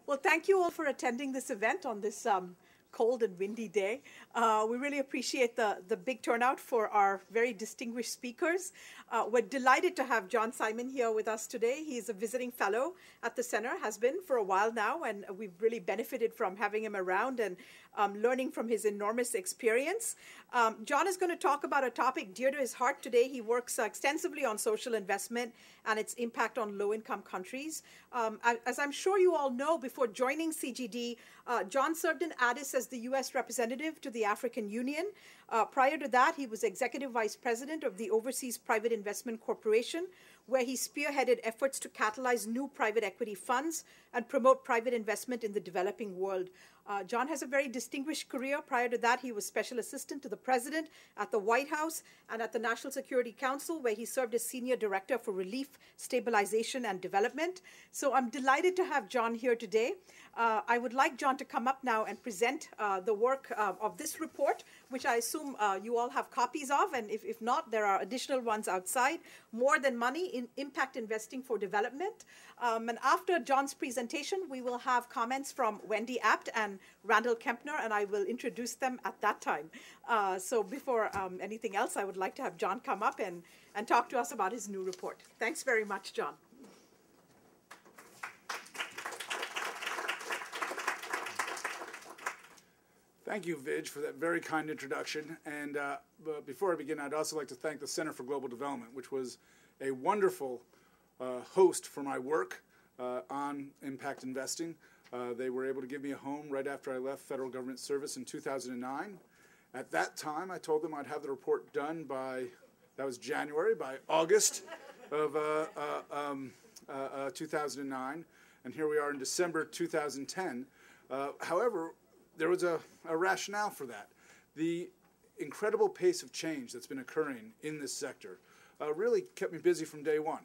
Well, thank you all for attending this event on this cold and windy day. We really appreciate the big turnout for our very distinguished speakers. We're delighted to have John Simon here with us today. He's a visiting fellow at the center, has been for a while now, and we've really benefited from having him around and learning from his enormous experience. John is going to talk about a topic dear to his heart today. He works extensively on social investment and its impact on low-income countries. As I'm sure you all know, before joining CGD, John served in Addis as the U.S. representative to the African Union. Prior to that, he was executive vice president of the Overseas Private Investment Corporation, where he spearheaded efforts to catalyze new private equity funds and promote private investment in the developing world. John has a very distinguished career. Prior to that, he was special assistant to the president at the White House and at the National Security Council, where he served as senior director for relief, stabilization, and development. So I'm delighted to have John here today. I would like John to come up now and present the work of this report, which I assume you all have copies of, and if not, there are additional ones outside. More Than Money in Impact Investing for Development. And after John's presentation, we will have comments from Wendy Apt and Randall Kempner, and I will introduce them at that time. So before anything else, I would like to have John come up and talk to us about his new report. Thanks very much, John. Thank you, Vij, for that very kind introduction. And but before I begin, I'd also like to thank the Center for Global Development, which was a wonderful host for my work on impact investing. They were able to give me a home right after I left federal government service in 2009. At that time, I told them I'd have the report done by, that was January, by August of 2009. And here we are in December 2010. However, there was a rationale for that. The incredible pace of change that's been occurring in this sector really kept me busy from day one.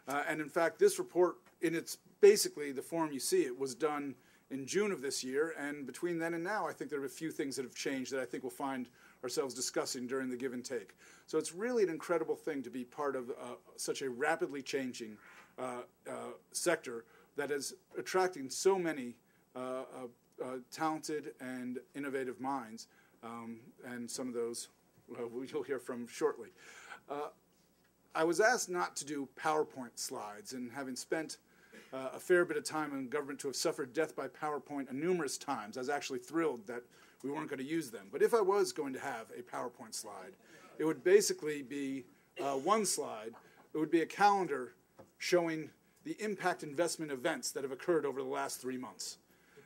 And in fact, this report, in its basically the form you see it, was done in June of this year. And between then and now, I think there are a few things that have changed that I think we'll find ourselves discussing during the give and take. So it's really an incredible thing to be part of such a rapidly changing sector that is attracting so many talented and innovative minds, and some of those you'll hear from shortly. I was asked not to do PowerPoint slides, and having spent a fair bit of time in government to have suffered death by PowerPoint numerous times, I was actually thrilled that we weren't going to use them. But if I was going to have a PowerPoint slide, it would basically be one slide. It would be a calendar showing the impact investment events that have occurred over the last 3 months.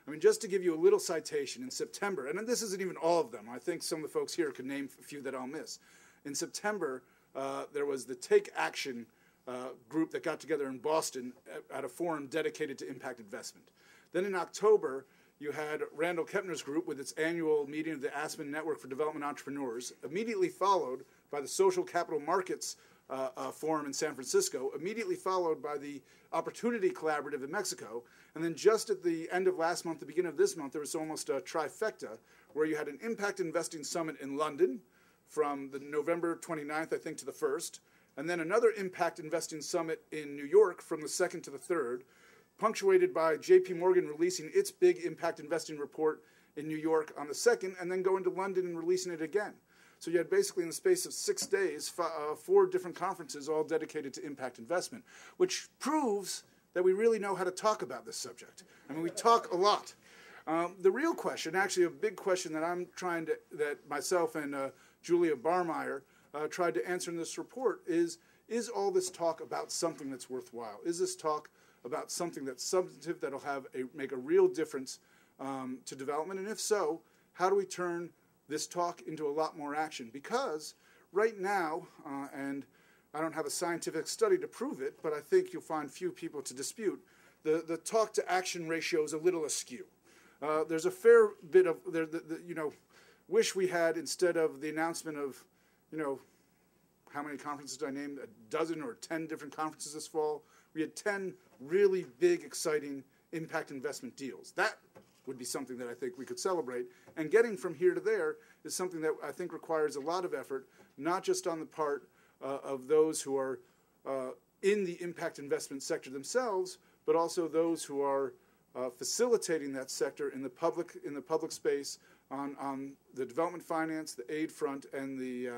I mean, just to give you a little citation, in September, and this isn't even all of them. I think some of the folks here could name a few that I'll miss. In September, there was the Take Action group that got together in Boston at a forum dedicated to impact investment. Then in October, you had Randall Kempner's group with its annual meeting of the Aspen Network for Development Entrepreneurs, immediately followed by the Social Capital Markets Forum in San Francisco, immediately followed by the Opportunity Collaborative in Mexico. And then just at the end of last month, the beginning of this month, there was almost a trifecta where you had an Impact Investing Summit in London from the November 29th, I think, to the 1st, and then another Impact Investing Summit in New York from the 2nd to the 3rd, punctuated by JP Morgan releasing its big impact investing report in New York on the 2nd, and then going to London and releasing it again. So you had basically in the space of 6 days, 4 different conferences all dedicated to impact investment, which proves that we really know how to talk about this subject. I mean, we talk a lot. The real question, actually a big question that I'm trying to, that myself and Julia Barmeier tried to answer in this report is all this talk about something that's worthwhile? Is this talk about something that's substantive, that'll make a real difference to development? And if so, how do we turn this talk into a lot more action? Because right now, and I don't have a scientific study to prove it, but I think you'll find few people to dispute, the talk to action ratio is a little askew. There's a fair bit of, wish we had, instead of the announcement of, how many conferences did I name? A dozen or 10 different conferences this fall. We had 10 really big, exciting impact investment deals. That would be something that I think we could celebrate. And getting from here to there is something that I think requires a lot of effort, not just on the part of those who are in the impact investment sector themselves, but also those who are facilitating that sector in the public space on the development finance, the aid front, and the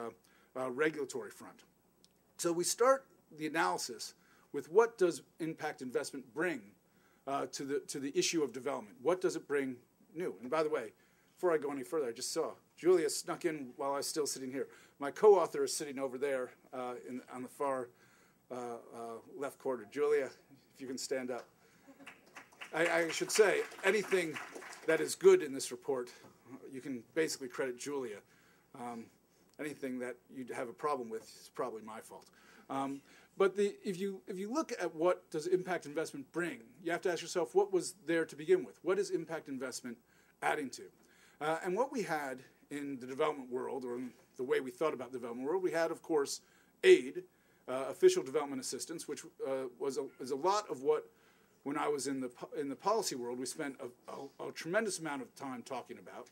regulatory front. So we start the analysis with what does impact investment bring to the issue of development? What does it bring new? And by the way, before I go any further, I just saw Julia snuck in while I was still sitting here. My co-author is sitting over there on the far left corner. Julia, if you can stand up. I should say, anything that is good in this report, you can basically credit Julia. Anything that you have a problem with is probably my fault. But if you look at what does impact investment bring, you have to ask yourself, what was there to begin with? What is impact investment adding to? And what we had in the development world, or in the way we thought about the development world, we had, of course, aid, official development assistance, which was a lot of what, when I was in the policy world, we spent a tremendous amount of time talking about.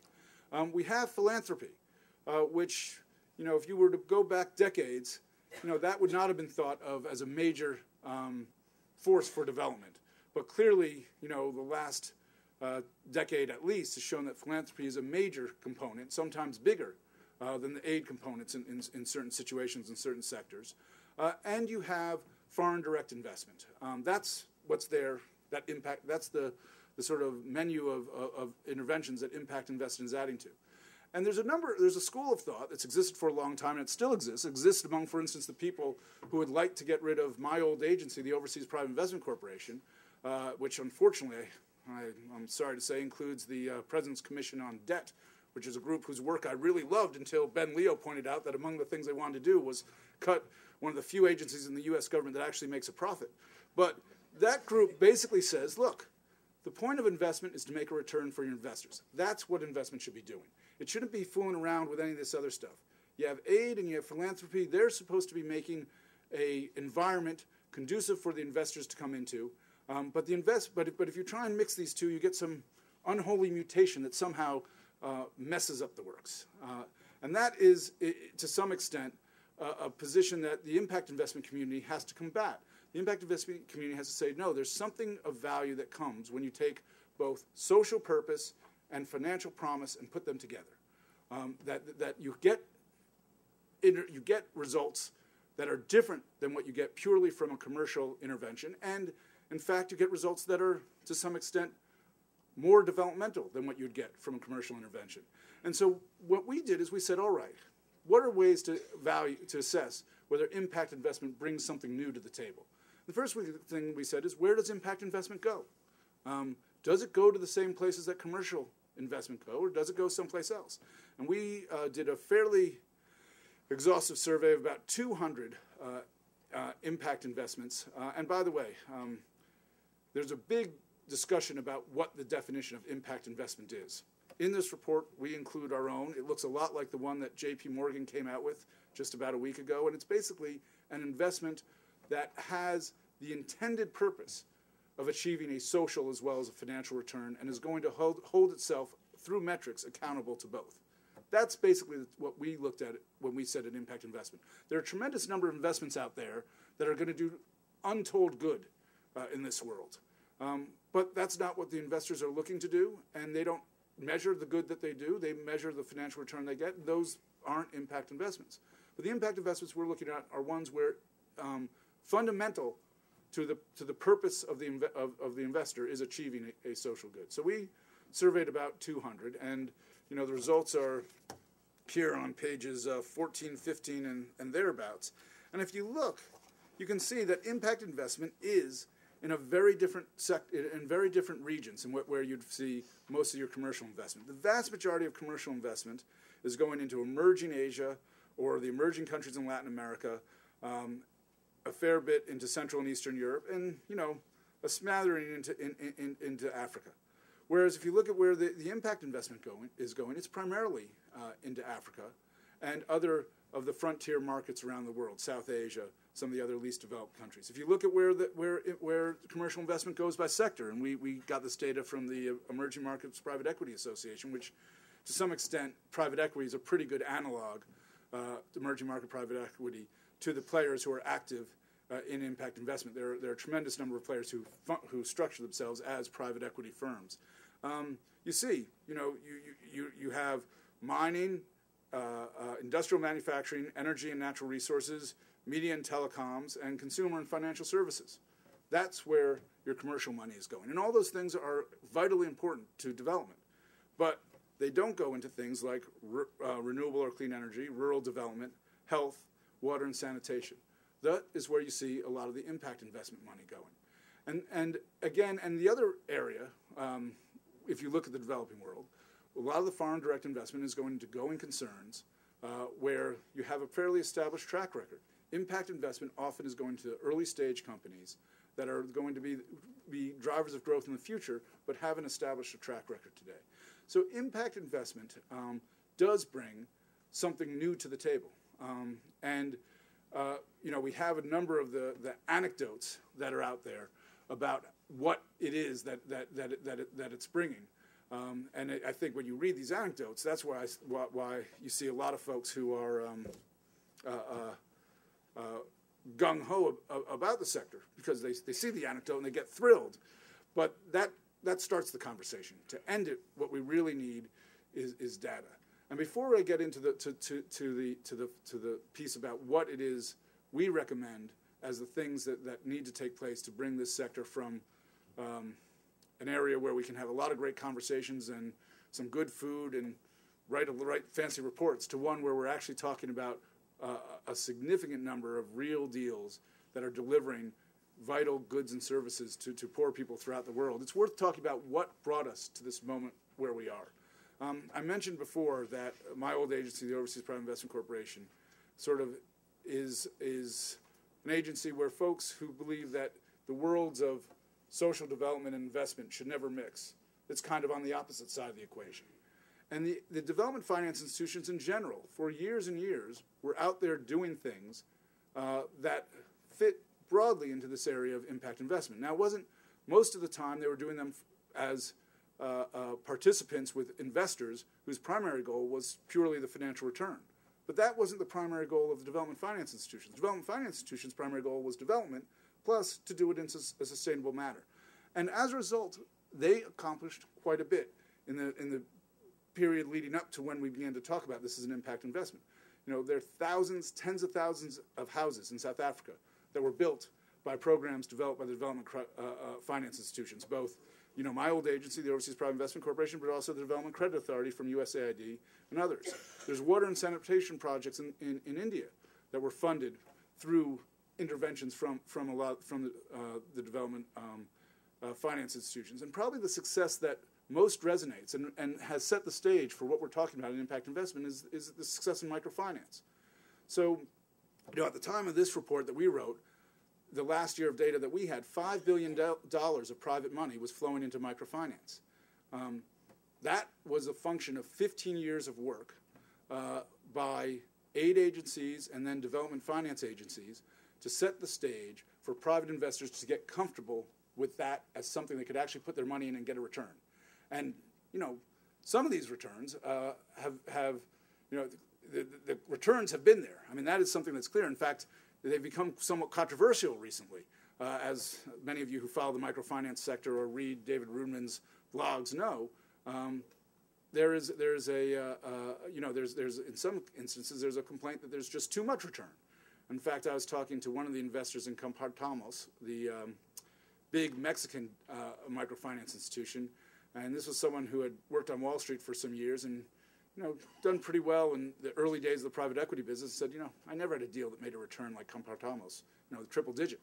We have philanthropy, which, if you were to go back decades, that would not have been thought of as a major force for development. But clearly, the last decade at least has shown that philanthropy is a major component, sometimes bigger than the aid components in certain situations, in certain sectors. And you have foreign direct investment. That's what's there, that impact, that's the sort of menu of interventions that impact investment is adding to. And there's a school of thought that's existed for a long time, and it still exists among, for instance, the people who would like to get rid of my old agency, the Overseas Private Investment Corporation, which unfortunately, I'm sorry to say, includes the President's Commission on Debt, which is a group whose work I really loved until Ben Leo pointed out that among the things they wanted to do was cut one of the few agencies in the U.S. government that actually makes a profit. But that group basically says, look, the point of investment is to make a return for your investors. That's what investment should be doing. It shouldn't be fooling around with any of this other stuff. You have aid and you have philanthropy. They're supposed to be making an environment conducive for the investors to come into. But if you try and mix these two, you get some unholy mutation that somehow messes up the works. And that is, to some extent, a position that the impact investment community has to combat. The impact investment community has to say, no, there's something of value that comes when you take both social purpose and financial promise and put them together. That you get results that are different than what you get purely from a commercial intervention, and in fact, you get results that are, to some extent, more developmental than what you'd get from a commercial intervention. And so what we did is we said, all right, what are ways to assess whether impact investment brings something new to the table? The first thing we said is, where does impact investment go? Does it go to the same places that commercial investment go, or does it go someplace else? And we did a fairly exhaustive survey of about 200 impact investments. And by the way, there's a big discussion about what the definition of impact investment is. In this report, we include our own. It looks a lot like the one that J.P. Morgan came out with just about a week ago, and it's basically an investment that has the intended purpose of achieving a social as well as a financial return, and is going to hold itself through metrics accountable to both. That's basically what we looked at when we said an impact investment. There are a tremendous number of investments out there that are going to do untold good in this world. But that's not what the investors are looking to do, and they don't measure the good that they do. They measure the financial return they get. Those aren't impact investments. But the impact investments we're looking at are ones where fundamental to the purpose of the investor is achieving a social good. So we surveyed about 200, and the results are here on pages 14, 15, and thereabouts. And if you look, you can see that impact investment is in a very different in very different regions and where you'd see most of your commercial investment. The vast majority of commercial investment is going into emerging Asia or the emerging countries in Latin America, a fair bit into Central and Eastern Europe, and a smattering into Africa. Whereas if you look at where the impact investment is going, it's primarily into Africa and other of the frontier markets around the world, South Asia, some of the other least developed countries. If you look at where commercial investment goes by sector, and we got this data from the Emerging Markets Private Equity Association, which to some extent private equity is a pretty good analog emerging market private equity to the players who are active in impact investment. There are a tremendous number of players who structure themselves as private equity firms. You see, you have mining, industrial manufacturing, energy and natural resources, media and telecoms, and consumer and financial services. That's where your commercial money is going. And all those things are vitally important to development. But they don't go into things like renewable or clean energy, rural development, health, water, and sanitation. That is where you see a lot of the impact investment money going. And again, and the other area, if you look at the developing world, a lot of the foreign direct investment is going into going concerns where you have a fairly established track record. Impact investment often is going to early stage companies that are going to be drivers of growth in the future, but haven't established a track record today. So impact investment does bring something new to the table. We have a number of the anecdotes that are out there about what it is that it's bringing. And I think when you read these anecdotes, that's why you see a lot of folks who are gung-ho about the sector, because they see the anecdote and they get thrilled. But that starts the conversation. To end it, what we really need is data. And before I get into the piece about what it is we recommend as the things that need to take place to bring this sector from an area where we can have a lot of great conversations and some good food and write fancy reports, to one where we're actually talking about a significant number of real deals that are delivering vital goods and services to poor people throughout the world. It's worth talking about what brought us to this moment where we are. I mentioned before that my old agency, the Overseas Private Investment Corporation, sort of is an agency where folks who believe that the worlds of social development and investment should never mix. It's kind of on the opposite side of the equation. And the development finance institutions in general, for years and years, were out there doing things that fit broadly into this area of impact investment. Now, it wasn't most of the time they were doing them as participants with investors whose primary goal was purely the financial return. But that wasn't the primary goal of the development finance institutions. Development finance institutions' primary goal was development, plus to do it in a sustainable manner. And as a result, they accomplished quite a bit in the period leading up to when we began to talk about this as an impact investment. There are thousands, tens of thousands of houses in South Africa that were built by programs developed by the development finance institutions, both my old agency, the Overseas Private Investment Corporation, but also the Development Credit Authority from USAID and others. There's water and sanitation projects in India that were funded through interventions from the development finance institutions. And probably the success that most resonates and has set the stage for what we're talking about in impact investment is the success in microfinance. So, at the time of this report that we wrote, the last year of data that we had, $5 billion of private money was flowing into microfinance. That was a function of 15 years of work by aid agencies and then development finance agencies to set the stage for private investors to get comfortable with that as something they could actually put their money in and get a return. And, some of these returns the returns have been there. I mean, that is something that's clear. In fact, they've become somewhat controversial recently, as many of you who follow the microfinance sector or read David Rudman's blogs know. There's in some instances there's a complaint that there's just too much return. In fact, I was talking to one of the investors in Compartamos, the big Mexican microfinance institution, and this was someone who had worked on Wall Street for some years and done pretty well in the early days of the private equity business. Said, I never had a deal that made a return like Compartamos, triple digit.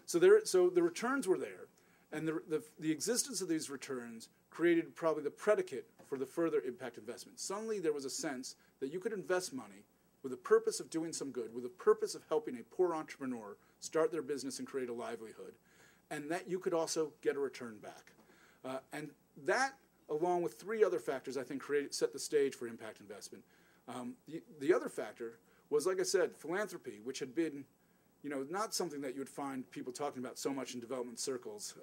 So the returns were there, and the existence of these returns created probably the predicate for the further impact investment. Suddenly there was a sense that you could invest money with the purpose of doing some good, with the purpose of helping a poor entrepreneur start their business and create a livelihood, and that you could also get a return back. And that, along with three other factors, I think set the stage for impact investment. The other factor was, like I said, philanthropy, which had been, not something that you would find people talking about so much in development circles.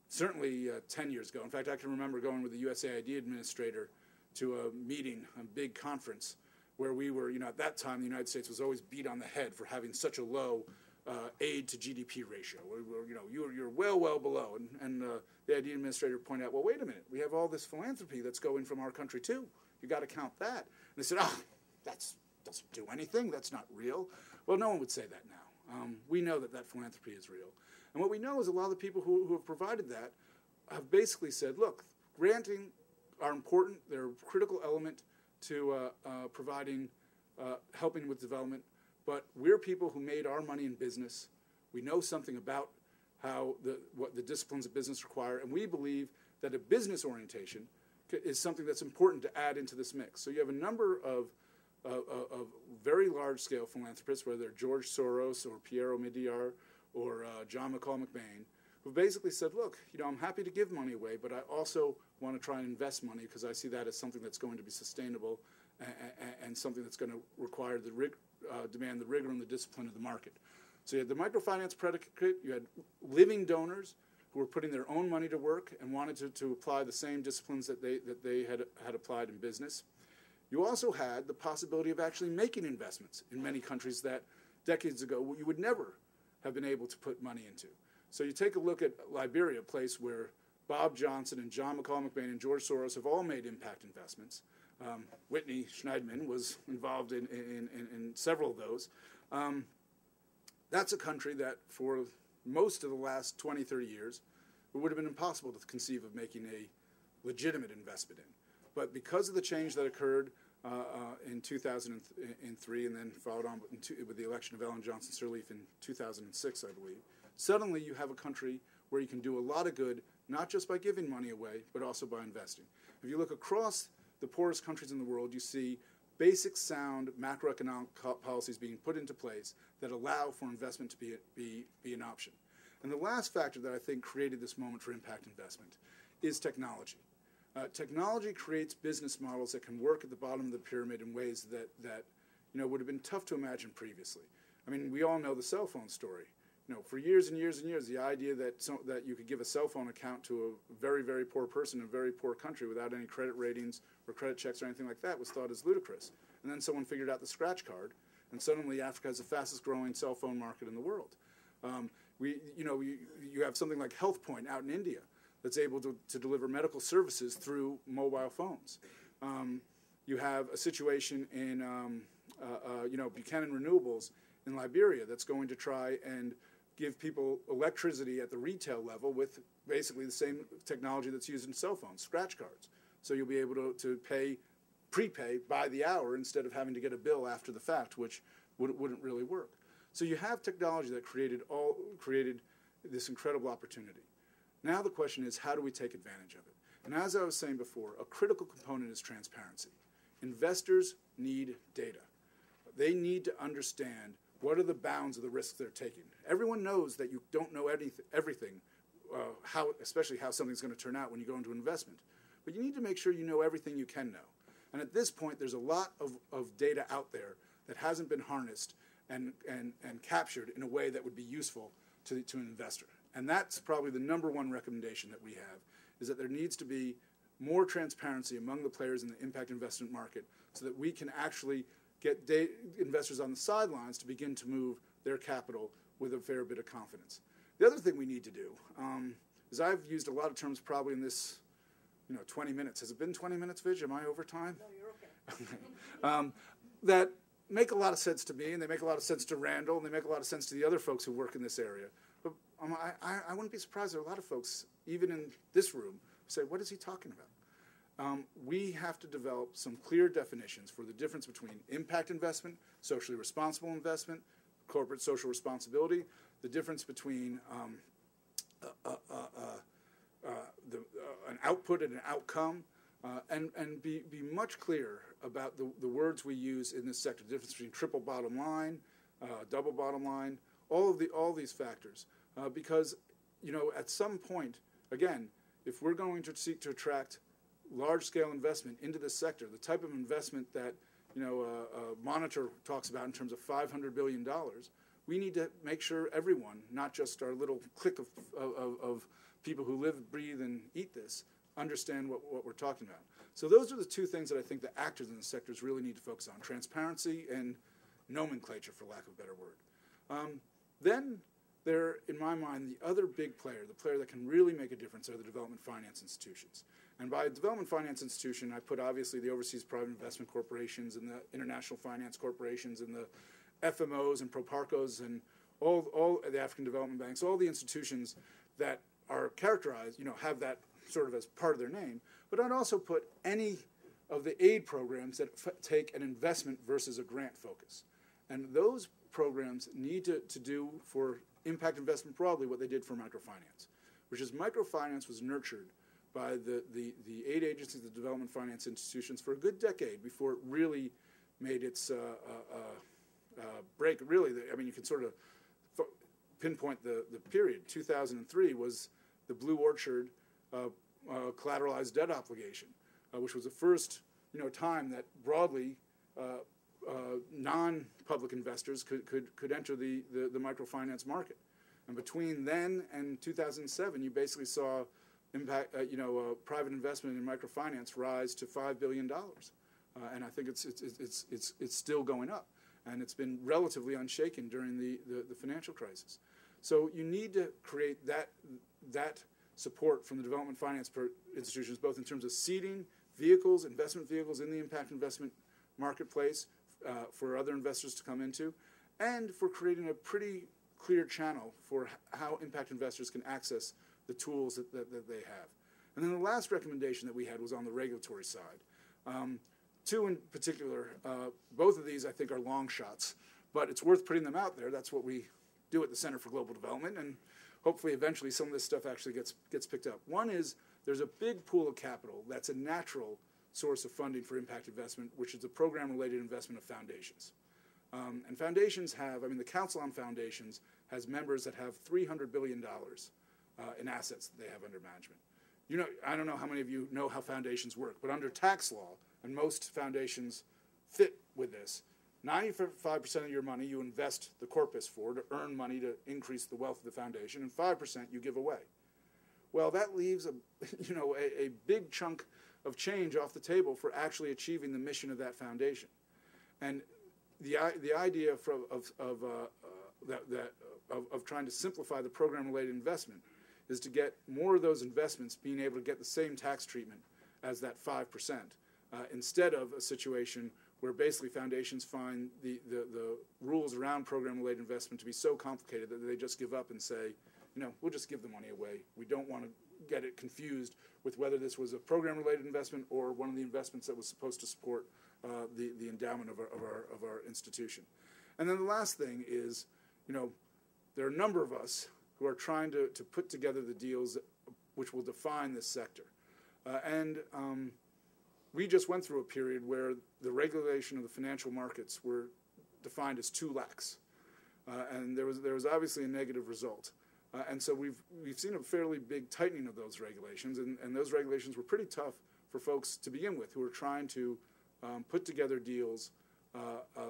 Certainly 10 years ago. In fact, I can remember going with the USAID administrator to a meeting, a big conference, where we were, at that time, the United States was always beat on the head for having such a low aid to GDP ratio. You're well below. And the ID administrator pointed out, well, wait a minute, we have all this philanthropy that's going from our country too. You got to count that. And they said, that doesn't do anything. That's not real. Well, no one would say that now. We know that philanthropy is real. And what we know is a lot of the people who have provided that have basically said, look, granting are important. They're a critical element to providing, helping with development. But we're people who made our money in business. We know something about what the disciplines of business require, and we believe that a business orientation is something that's important to add into this mix. So you have a number of very large-scale philanthropists, whether they're George Soros or Pierre Omidyar or John McCall McBain, who basically said, look, I'm happy to give money away, but I also want to try and invest money because I see that as something that's going to be sustainable and something that's going to require demand the rigor and the discipline of the market. So you had the microfinance predicate, you had living donors who were putting their own money to work and wanted to apply the same disciplines that they had applied in business. You also had the possibility of actually making investments in many countries that decades ago you would never have been able to put money into. So you take a look at Liberia, a place where Bob Johnson and John McCall McBain and George Soros have all made impact investments. Whitney Schneidman was involved in several of those. That's a country that for most of the last 20, 30 years, it would have been impossible to conceive of making a legitimate investment in. But because of the change that occurred in 2003 and then followed on with the election of Ellen Johnson Sirleaf in 2006, I believe, suddenly you have a country where you can do a lot of good, not just by giving money away, but also by investing. If you look across the poorest countries in the world, you see basic sound macroeconomic policies being put into place that allow for investment to be an option. And the last factor that I think created this moment for impact investment is technology. Technology creates business models that can work at the bottom of the pyramid in ways that would have been tough to imagine previously. I mean, we all know the cell phone story. For years and years and years, the idea that you could give a cell phone account to a very, very poor person in a very poor country without any credit ratings or credit checks or anything like that was thought as ludicrous. And then someone figured out the scratch card, and suddenly Africa has the fastest growing cell phone market in the world. You have something like HealthPoint out in India that's able to deliver medical services through mobile phones. You have a situation in Buchanan Renewables in Liberia that's going to try and give people electricity at the retail level with basically the same technology that's used in cell phones, scratch cards. So you'll be able to prepay by the hour instead of having to get a bill after the fact, which wouldn't really work. So you have technology that created this incredible opportunity. Now the question is, how do we take advantage of it? And as I was saying before, a critical component is transparency. Investors need data. They need to understand what are the bounds of the risks they're taking. Everyone knows that you don't know everything, especially how something's going to turn out when you go into investment. But you need to make sure you know everything you can know. And at this point, there's a lot of data out there that hasn't been harnessed and captured in a way that would be useful to an investor. And that's probably the number one recommendation that we have, is that there needs to be more transparency among the players in the impact investment market so that we can actually get investors on the sidelines to begin to move their capital with a fair bit of confidence. The other thing we need to do is I've used a lot of terms probably in this 20 minutes. Has it been 20 minutes, Vij? Am I over time? No, you're okay. That make a lot of sense to me, and they make a lot of sense to Randall, and they make a lot of sense to the other folks who work in this area. But I wouldn't be surprised there are a lot of folks, even in this room, who say, what is he talking about? We have to develop some clear definitions for the difference between impact investment, socially responsible investment, corporate social responsibility, the difference between an output and an outcome, and be much clearer about the words we use in this sector, the difference between triple bottom line, double bottom line, all these factors. Because, at some point, again, if we're going to seek to attract large-scale investment into this sector, the type of investment that Monitor talks about in terms of $500 billion, we need to make sure everyone, not just our little clique of people who live, breathe, and eat this, understand what we're talking about. So those are the two things that I think the actors in the sectors really need to focus on: transparency and nomenclature, for lack of a better word. Then there, in my mind, the other big player, the player that can really make a difference, are the development finance institutions. And by development finance institution, I put obviously the overseas private investment corporations and the international finance corporations and the FMOs and Proparcos and all the African development banks, all the institutions that are characterized, have that sort of as part of their name. But I'd also put any of the aid programs that take an investment versus a grant focus. And those programs need to do for impact investment broadly what they did for microfinance, which is microfinance was nurtured by the aid agencies, the development finance institutions, for a good decade before it really made its break. Really, you can sort of pinpoint the period. 2003 was the Blue Orchard collateralized debt obligation, which was the first time that broadly non-public investors could enter the microfinance market. And between then and 2007, you basically saw private investment in microfinance rise to $5 billion, and I think it's still going up, and it's been relatively unshaken during the financial crisis. So you need to create that support from the development finance institutions, both in terms of seeding vehicles, investment vehicles in the impact investment marketplace for other investors to come into, and for creating a pretty clear channel for how impact investors can access the tools that they have. And then the last recommendation that we had was on the regulatory side. Two in particular, both of these I think are long shots, but it's worth putting them out there. That's what we do at the Center for Global Development, and hopefully eventually some of this stuff actually gets picked up. One is there's a big pool of capital that's a natural source of funding for impact investment, which is the program-related investment of foundations. And foundations have, the Council on Foundations has members that have $300 billion in assets that they have under management. I don't know how many of you know how foundations work, but under tax law, and most foundations fit with this, 95% of your money you invest the corpus for to earn money to increase the wealth of the foundation, and 5% you give away. Well, that leaves a big chunk of change off the table for actually achieving the mission of that foundation. And the idea of trying to simplify the program-related investment is to get more of those investments being able to get the same tax treatment as that 5%, instead of a situation where basically foundations find the rules around program-related investment to be so complicated that they just give up and say, we'll just give the money away. We don't want to get it confused with whether this was a program-related investment or one of the investments that was supposed to support the endowment of our institution. And then the last thing is, there are a number of us who are trying to put together the deals which will define this sector. We just went through a period where the regulation of the financial markets were defined as too lax. And there was obviously a negative result. And so we've seen a fairly big tightening of those regulations, and those regulations were pretty tough for folks to begin with who are trying to put together deals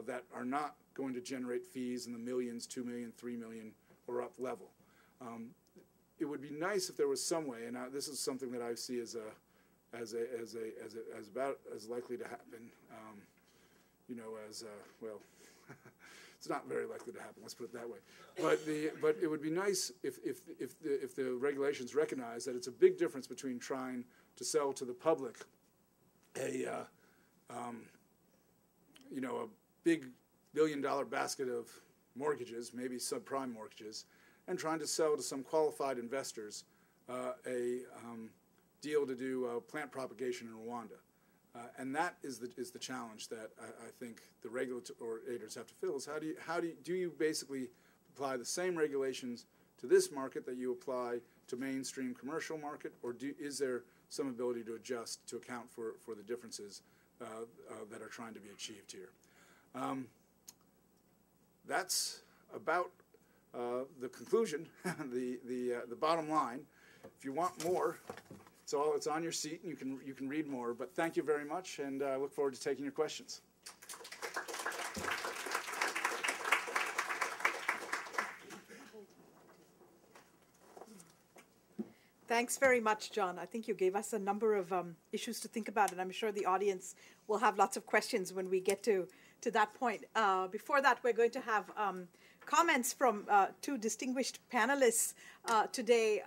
that are not going to generate fees in the millions, 2 million, 3 million, or up level. It would be nice if there was some way, and this is something that I see as about as likely to happen. It's not very likely to happen. Let's put it that way. But it would be nice if the regulations recognize that it's a big difference between trying to sell to the public a big billion-dollar basket of mortgages, maybe subprime mortgages, and trying to sell to some qualified investors a deal to do plant propagation in Rwanda. And that is the challenge that I think the regulators have to fill, is how do you basically apply the same regulations to this market that you apply to mainstream commercial market, or is there some ability to adjust to account for the differences that are trying to be achieved here? That's about the conclusion, the bottom line. If you want more, it's on your seat, and you can read more. But thank you very much, and I look forward to taking your questions. Thanks very much, John. I think you gave us a number of issues to think about, and I'm sure the audience will have lots of questions when we get to that point. Before that, we're going to have comments from two distinguished panelists today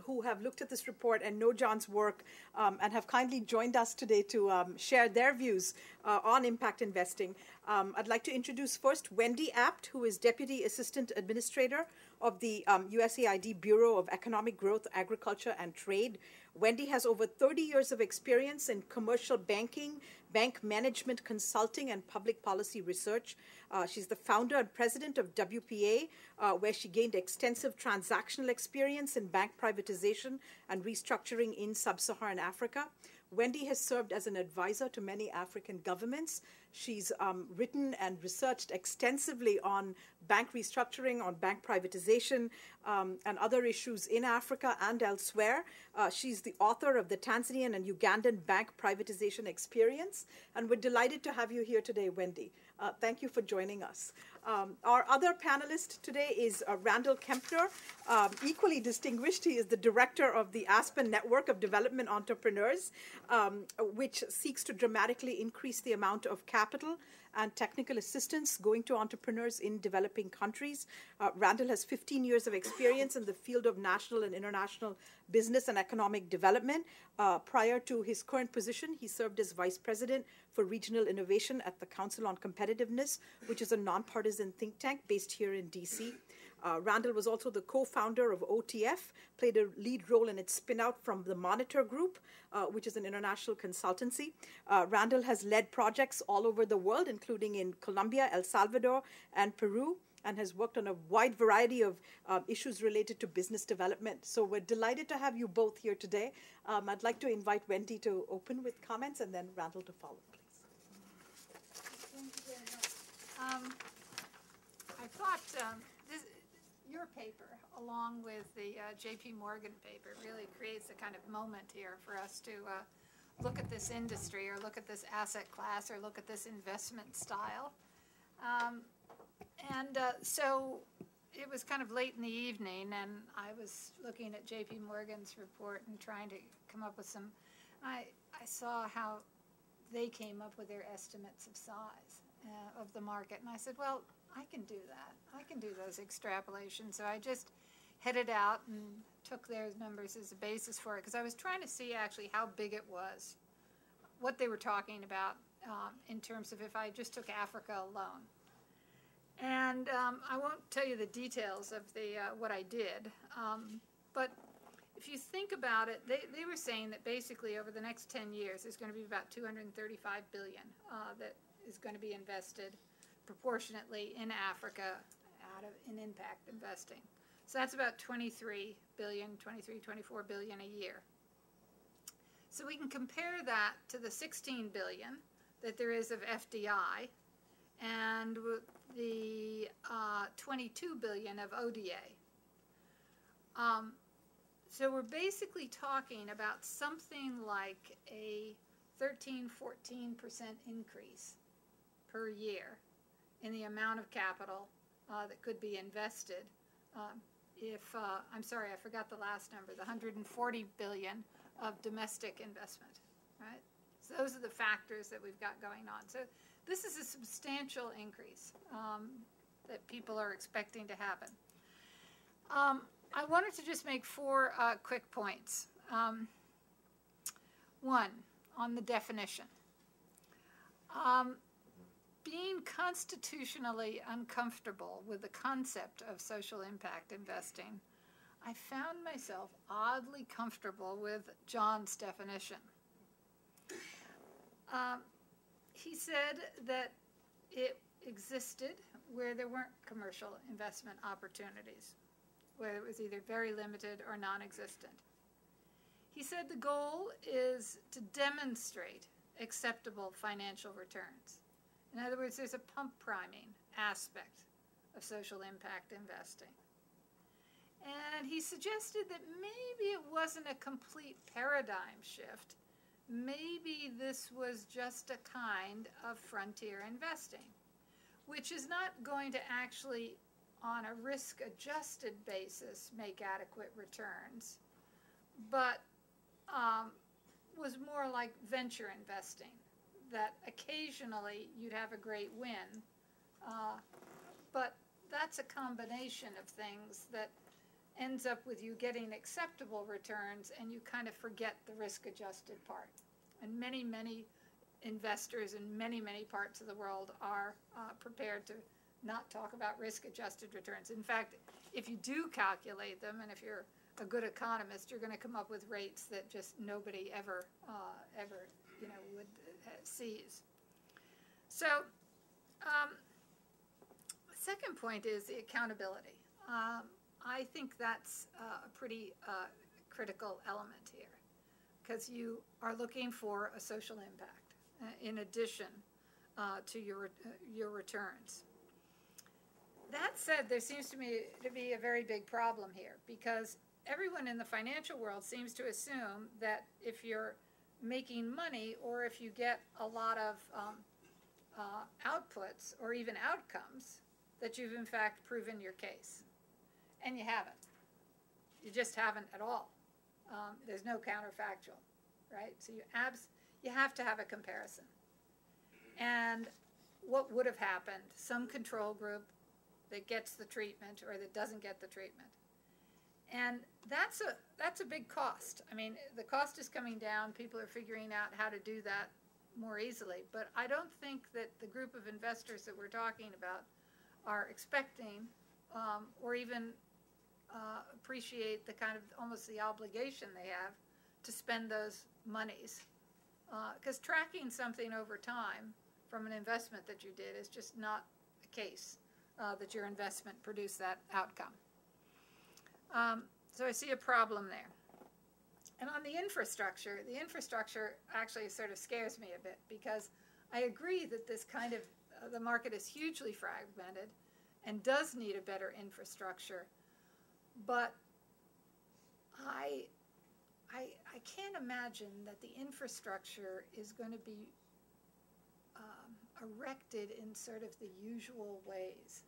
who have looked at this report and know John's work and have kindly joined us today to share their views on impact investing. I'd like to introduce first Wendy Apt, who is Deputy Assistant Administrator of the USAID Bureau of Economic Growth, Agriculture, and Trade. Wendy has over 30 years of experience in commercial banking, bank management consulting, and public policy research. She's the founder and president of WPA, where she gained extensive transactional experience in bank privatization and restructuring in sub-Saharan Africa. Wendy has served as an advisor to many African governments. She's written and researched extensively on bank restructuring, on bank privatization, and other issues in Africa and elsewhere. She's the author of the Tanzanian and Ugandan Bank Privatization Experience, and we're delighted to have you here today, Wendy. Thank you for joining us. Our other panelist today is Randall Kempner, equally distinguished. He is the director of the Aspen Network of Development Entrepreneurs, which seeks to dramatically increase the amount of capital and technical assistance going to entrepreneurs in developing countries. Randall has 15 years of experience in the field of national and international business and economic development. Prior to his current position, he served as Vice President for Regional Innovation at the Council on Competitiveness, which is a nonpartisan think tank based here in DC. Randall was also the co-founder of OTF, played a lead role in its spin-out from the Monitor Group, which is an international consultancy. Randall has led projects all over the world, including in Colombia, El Salvador, and Peru, and has worked on a wide variety of issues related to business development. So we're delighted to have you both here today. I'd like to invite Wendy to open with comments and then Randall to follow, please. Thank you very much. I thought your paper, along with the J.P. Morgan paper, really creates a kind of moment here for us to look at this industry or look at this asset class or look at this investment style. So it was kind of late in the evening, and I was looking at J.P. Morgan's report and trying to come up with some. I saw how they came up with their estimates of size of the market, and I said, well, I can do that. I can do those extrapolations. So I just headed out and took their numbers as a basis for it, because I was trying to see actually how big it was, what they were talking about in terms of if I just took Africa alone. And I won't tell you the details of the what I did, but if you think about it, they were saying that basically over the next 10 years, there's going to be about $235 billion that is going to be invested proportionately in Africa in impact investing. So that's about 23, 24 billion a year. So we can compare that to the 16 billion that there is of FDI and the 22 billion of ODA. So we're basically talking about something like a 13-14% increase per year in the amount of capital that could be invested. I'm sorry, I forgot the last number, the 140 billion of domestic investment, right? So those are the factors that we've got going on. So this is a substantial increase that people are expecting to happen. I wanted to just make four quick points. One, on the definition. Being constitutionally uncomfortable with the concept of social impact investing, I found myself oddly comfortable with John's definition. He said that it existed where there weren't commercial investment opportunities, where it was either very limited or non-existent. He said the goal is to demonstrate acceptable financial returns. In other words, there's a pump priming aspect of social impact investing. And he suggested that maybe it wasn't a complete paradigm shift. Maybe this was just a kind of frontier investing, which is not going to actually, on a risk-adjusted basis, make adequate returns, but was more like venture investing, that occasionally you'd have a great win, but that's a combination of things that ends up with you getting acceptable returns, and you kind of forget the risk-adjusted part. And many, many investors in many, many parts of the world are prepared to not talk about risk-adjusted returns. In fact, if you do calculate them, and if you're a good economist, you're going to come up with rates that just nobody ever would sees. So, the second point is the accountability. I think that's a pretty critical element here, because you are looking for a social impact in addition to your returns. That said, there seems to me to be a very big problem here, because everyone in the financial world seems to assume that if you're making money, or if you get a lot of outputs or even outcomes, that you've in fact proven your case. And you haven't. You just haven't at all. There's no counterfactual, right? So you have to have a comparison. And what would have happened? Some control group that gets the treatment or that doesn't get the treatment. And that's a big cost. I mean, the cost is coming down. People are figuring out how to do that more easily. But I don't think that the group of investors that we're talking about are expecting or even appreciate the kind of almost the obligation they have to spend those monies. Because tracking something over time from an investment that you did is just not a case that your investment produced that outcome. So I see a problem there. And on the infrastructure actually sort of scares me a bit, because I agree that this kind of, the market is hugely fragmented and does need a better infrastructure. But I can't imagine that the infrastructure is going to be erected in sort of the usual ways.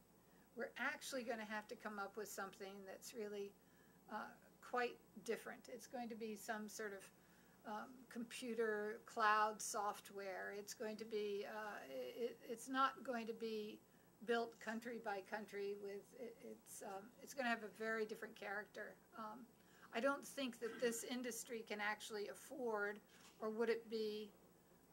We're actually going to have to come up with something that's really quite different. It's going to be some sort of computer cloud software. It's going to be, it's not going to be built country by country with, it's going to have a very different character. I don't think that this industry can actually afford, or would it be,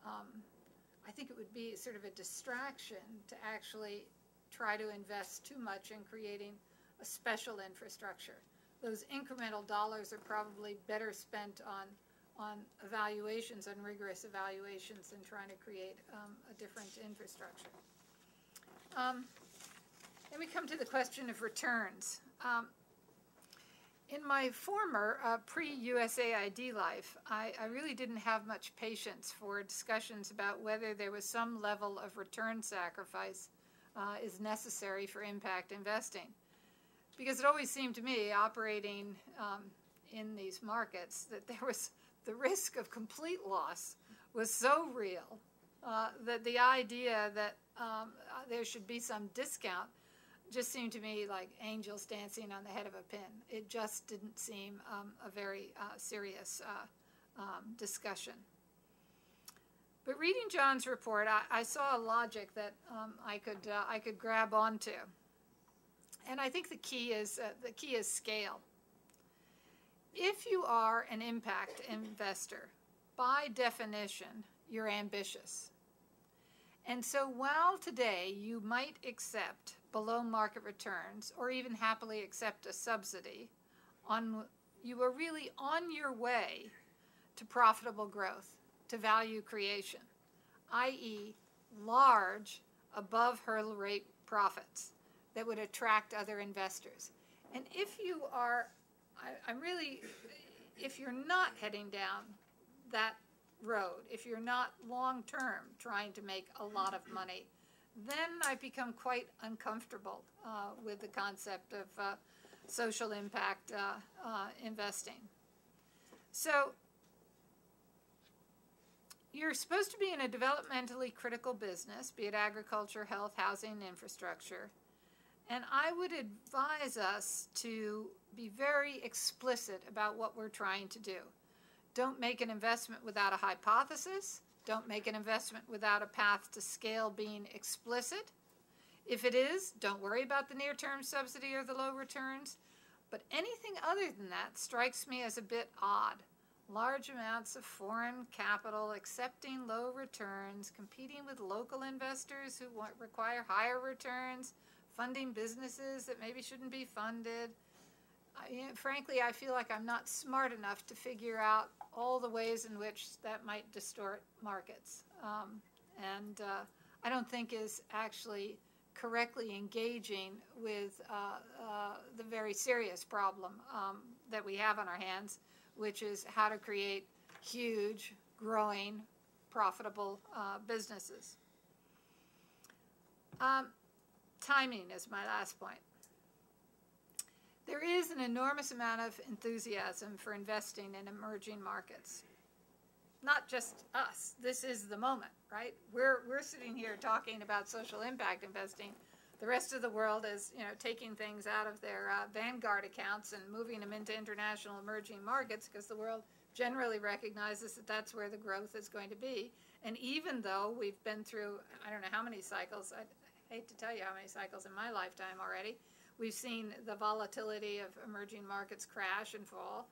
I think it would be sort of a distraction to actually try to invest too much in creating a special infrastructure. Those incremental dollars are probably better spent on evaluations, on rigorous evaluations, than trying to create a different infrastructure. Then we come to the question of returns. In my former pre-USAID life, I really didn't have much patience for discussions about whether there was some level of return sacrifice is necessary for impact investing. Because it always seemed to me, operating in these markets, that there was the risk of complete loss was so real that the idea that there should be some discount just seemed to me like angels dancing on the head of a pin. It just didn't seem a very serious discussion. But reading John's report, I saw a logic that I could grab onto, and I think the key is scale. If you are an impact investor, by definition, you're ambitious. And so while today you might accept below market returns or even happily accept a subsidy, you are really on your way to profitable growth, to value creation, i.e. large above hurdle rate profits that would attract other investors. And if you are, if you're not heading down that road, if you're not long-term trying to make a lot of money, then I become quite uncomfortable with the concept of social impact investing. So you're supposed to be in a developmentally critical business, be it agriculture, health, housing, infrastructure, And I would advise us to be very explicit about what we're trying to do. Don't make an investment without a hypothesis. Don't make an investment without a path to scale being explicit. If it is, don't worry about the near-term subsidy or the low returns. But anything other than that strikes me as a bit odd. Large amounts of foreign capital accepting low returns, competing with local investors who require higher returns, funding businesses that maybe shouldn't be funded. Frankly, I feel like I'm not smart enough to figure out all the ways in which that might distort markets. I don't think is actually correctly engaging with the very serious problem that we have on our hands, which is how to create huge, growing, profitable businesses. Timing is my last point. There is an enormous amount of enthusiasm for investing in emerging markets. Not just us. This is the moment, right? We're sitting here talking about social impact investing. The rest of the world is, taking things out of their Vanguard accounts and moving them into international emerging markets because the world generally recognizes that that's where the growth is going to be. And even though we've been through, I don't know how many cycles, I hate to tell you how many cycles in my lifetime already, we've seen the volatility of emerging markets crash and fall.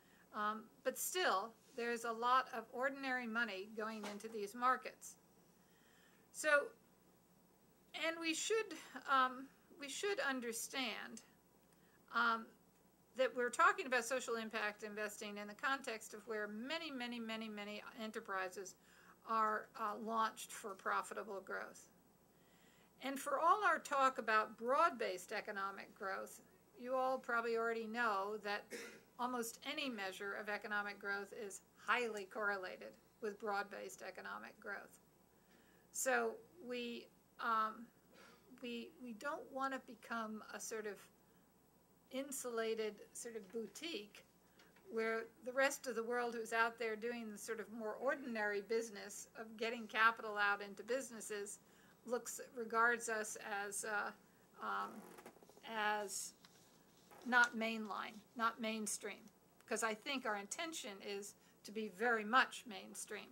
But still, there's a lot of ordinary money going into these markets. So, and we should understand that we're talking about social impact investing in the context of where many, many, many, many enterprises are launched for profitable growth. And for all our talk about broad-based economic growth, you all probably already know that almost any measure of economic growth is highly correlated with broad-based economic growth. So we don't want to become a sort of insulated sort of boutique where the rest of the world who's out there doing the sort of more ordinary business of getting capital out into businesses regards us as not mainline, not mainstream, because I think our intention is to be very much mainstream.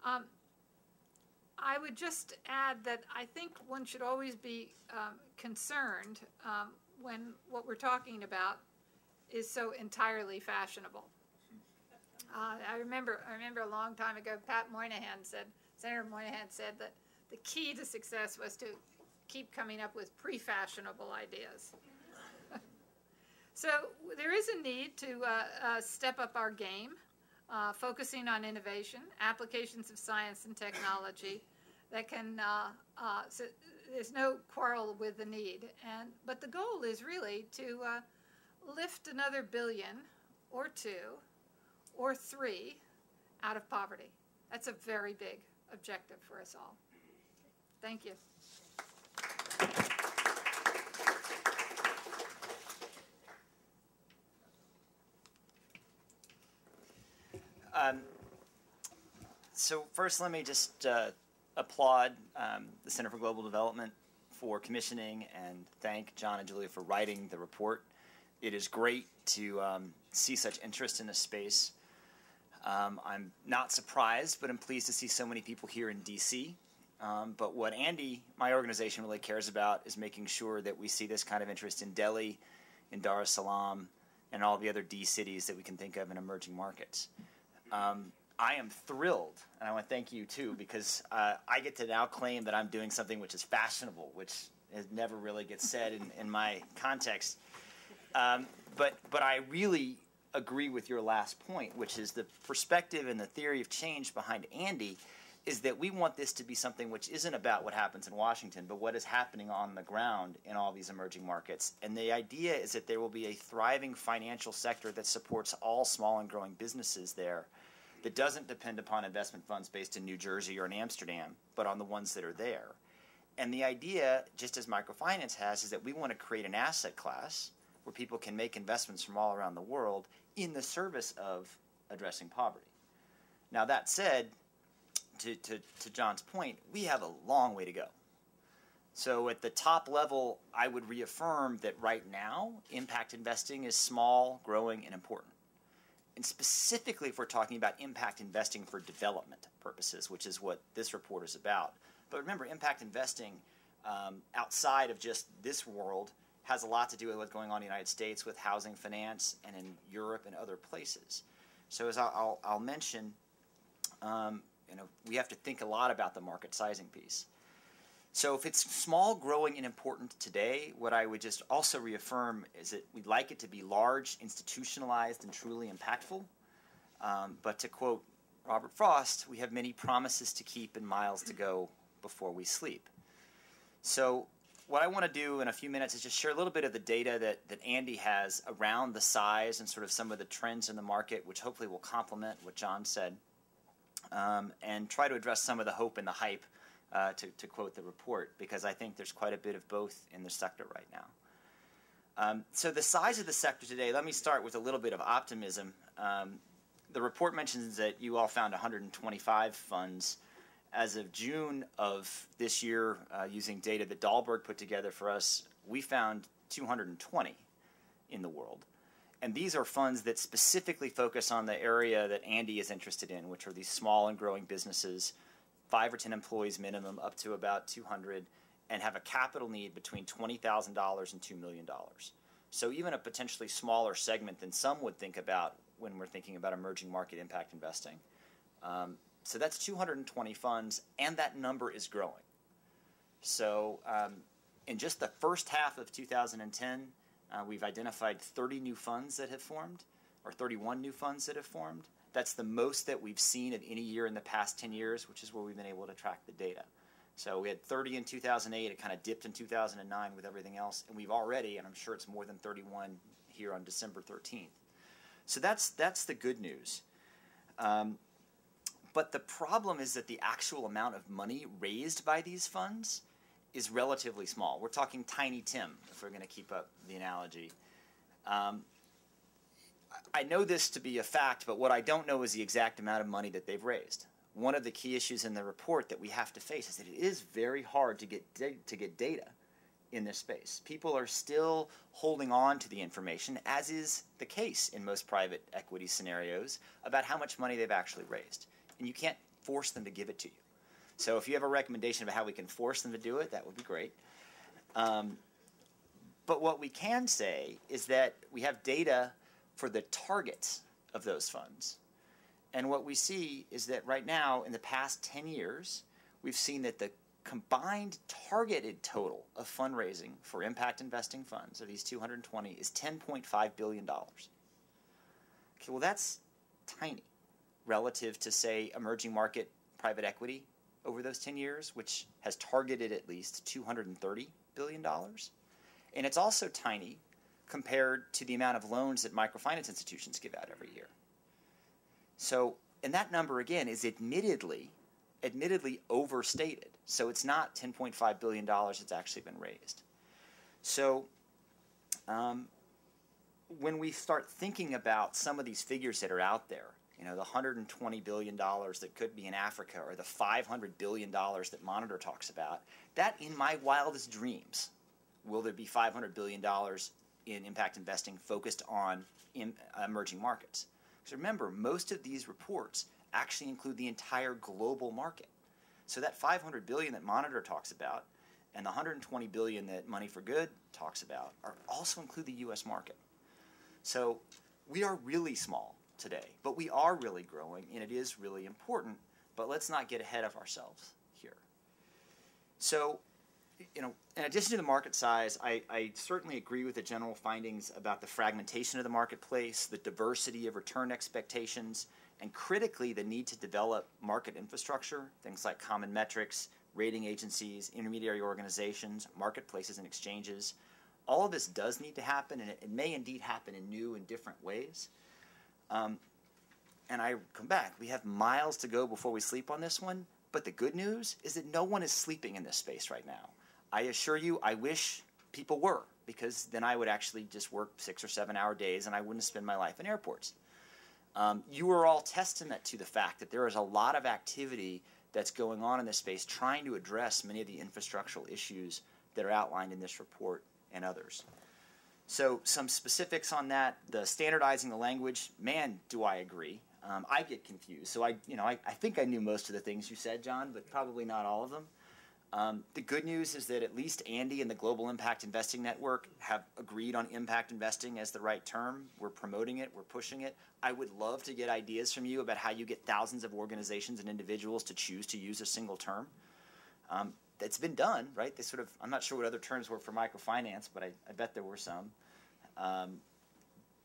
I would just add that I think one should always be concerned when what we're talking about is so entirely fashionable. I remember a long time ago, Senator Moynihan said that the key to success was to keep coming up with pre-fashionable ideas. So there is a need to step up our game, focusing on innovation, applications of science and technology that can, so there's no quarrel with the need. But the goal is really to lift another billion or 2 or 3 out of poverty. That's a very big objective for us all. Thank you. So first, let me just applaud the Center for Global Development for commissioning and thank John and Julia for writing the report. It is great to see such interest in this space. I'm not surprised, but I'm pleased to see so many people here in D.C. But what Andy, my organization, really cares about is making sure that we see this kind of interest in Delhi, in Dar es Salaam, and all the other D cities that we can think of in emerging markets. I am thrilled, and I want to thank you too, because I get to now claim that I'm doing something which is fashionable, which never really gets said in my context. But I really agree with your last point, which is the perspective and the theory of change behind Andy is that we want this to be something which isn't about what happens in Washington, but what is happening on the ground in all these emerging markets. And the idea is that there will be a thriving financial sector that supports all small and growing businesses there, that doesn't depend upon investment funds based in New Jersey or in Amsterdam, but on the ones that are there. And the idea, just as microfinance has, is that we want to create an asset class where people can make investments from all around the world in the service of addressing poverty. Now, that said, to John's point, we have a long way to go. So at the top level, I would reaffirm that right now, impact investing is small, growing, and important. And specifically, if we're talking about impact investing for development purposes, which is what this report is about. But remember, impact investing outside of just this world has a lot to do with what's going on in the United States with housing finance and in Europe and other places. So as I'll mention, we have to think a lot about the market sizing piece. So if it's small, growing, and important today, what I would just also reaffirm is that we'd like it to be large, institutionalized, and truly impactful. But to quote Robert Frost, we have many promises to keep and miles to go before we sleep. So what I want to do in a few minutes is just share a little bit of the data that Andy has around the size and sort of some of the trends in the market, which hopefully will complement what John said, and try to address some of the hope and the hype, to quote the report, because I think there's quite a bit of both in the sector right now. So the size of the sector today, let me start with a little bit of optimism. The report mentions that you all found 125 funds. As of June of this year, using data that Dahlberg put together for us, we found 220 in the world. And these are funds that specifically focus on the area that Andy is interested in, which are these small and growing businesses, 5 or 10 employees minimum, up to about 200, and have a capital need between $20,000 and $2 million. So even a potentially smaller segment than some would think about when we're thinking about emerging market impact investing. So that's 220 funds, and that number is growing. So in just the first half of 2010, we've identified 30 new funds that have formed, or 31 new funds that have formed. That's the most that we've seen of any year in the past 10 years, which is where we've been able to track the data. So we had 30 in 2008, it kind of dipped in 2009 with everything else, and we've already, and I'm sure it's more than 31 here on December 13th. So that's the good news. But the problem is that the actual amount of money raised by these funds is relatively small. We're talking Tiny Tim, if we're going to keep up the analogy. I know this to be a fact, but what I don't know is the exact amount of money that they've raised. One of the key issues in the report that we have to face is that it is very hard to get data in this space. People are still holding on to the information, as is the case in most private equity scenarios, about how much money they've actually raised. And you can't force them to give it to you. So if you have a recommendation about how we can force them to do it, that would be great. But what we can say is that we have data for the targets of those funds. And what we see is that right now, in the past 10 years, we've seen that the combined targeted total of fundraising for impact investing funds, of these 220, is $10.5 billion. Okay, well, that's tiny relative to, say, emerging market private equity over those 10 years, which has targeted at least $230 billion. And it's also tiny compared to the amount of loans that microfinance institutions give out every year. So, and that number, again, is admittedly overstated. So it's not $10.5 billion that's actually been raised. So when we start thinking about some of these figures that are out there, you know, the $120 billion that could be in Africa, or the $500 billion that Monitor talks about, that in my wildest dreams, will there be $500 billion in impact investing focused on emerging markets? Because remember, most of these reports actually include the entire global market. So that $500 billion that Monitor talks about and the $120 billion that Money for Good talks about also include the U.S. market. So we are really small today, but we are really growing, and it is really important. But let's not get ahead of ourselves here. So, you know, in addition to the market size, I certainly agree with the general findings about the fragmentation of the marketplace, the diversity of return expectations, and critically, the need to develop market infrastructure, things like common metrics, rating agencies, intermediary organizations, marketplaces, and exchanges. All of this does need to happen, and it may indeed happen in new and different ways. And I come back. We have miles to go before we sleep on this one, but the good news is that no one is sleeping in this space right now. I assure you, I wish people were, because then I would actually just work 6 or 7 hour days and I wouldn't spend my life in airports. You are all testament to the fact that there is a lot of activity that's going on in this space, trying to address many of the infrastructural issues that are outlined in this report and others. So some specifics on that, the standardizing the language, man, do I agree. I get confused. So I think I knew most of the things you said, John, but probably not all of them. The good news is that at least Andy and the Global Impact Investing Network have agreed on impact investing as the right term. We're promoting it. We're pushing it. I would love to get ideas from you about how you get thousands of organizations and individuals to choose to use a single term. That's been done, right? They sort of, I'm not sure what other terms were for microfinance, but I bet there were some.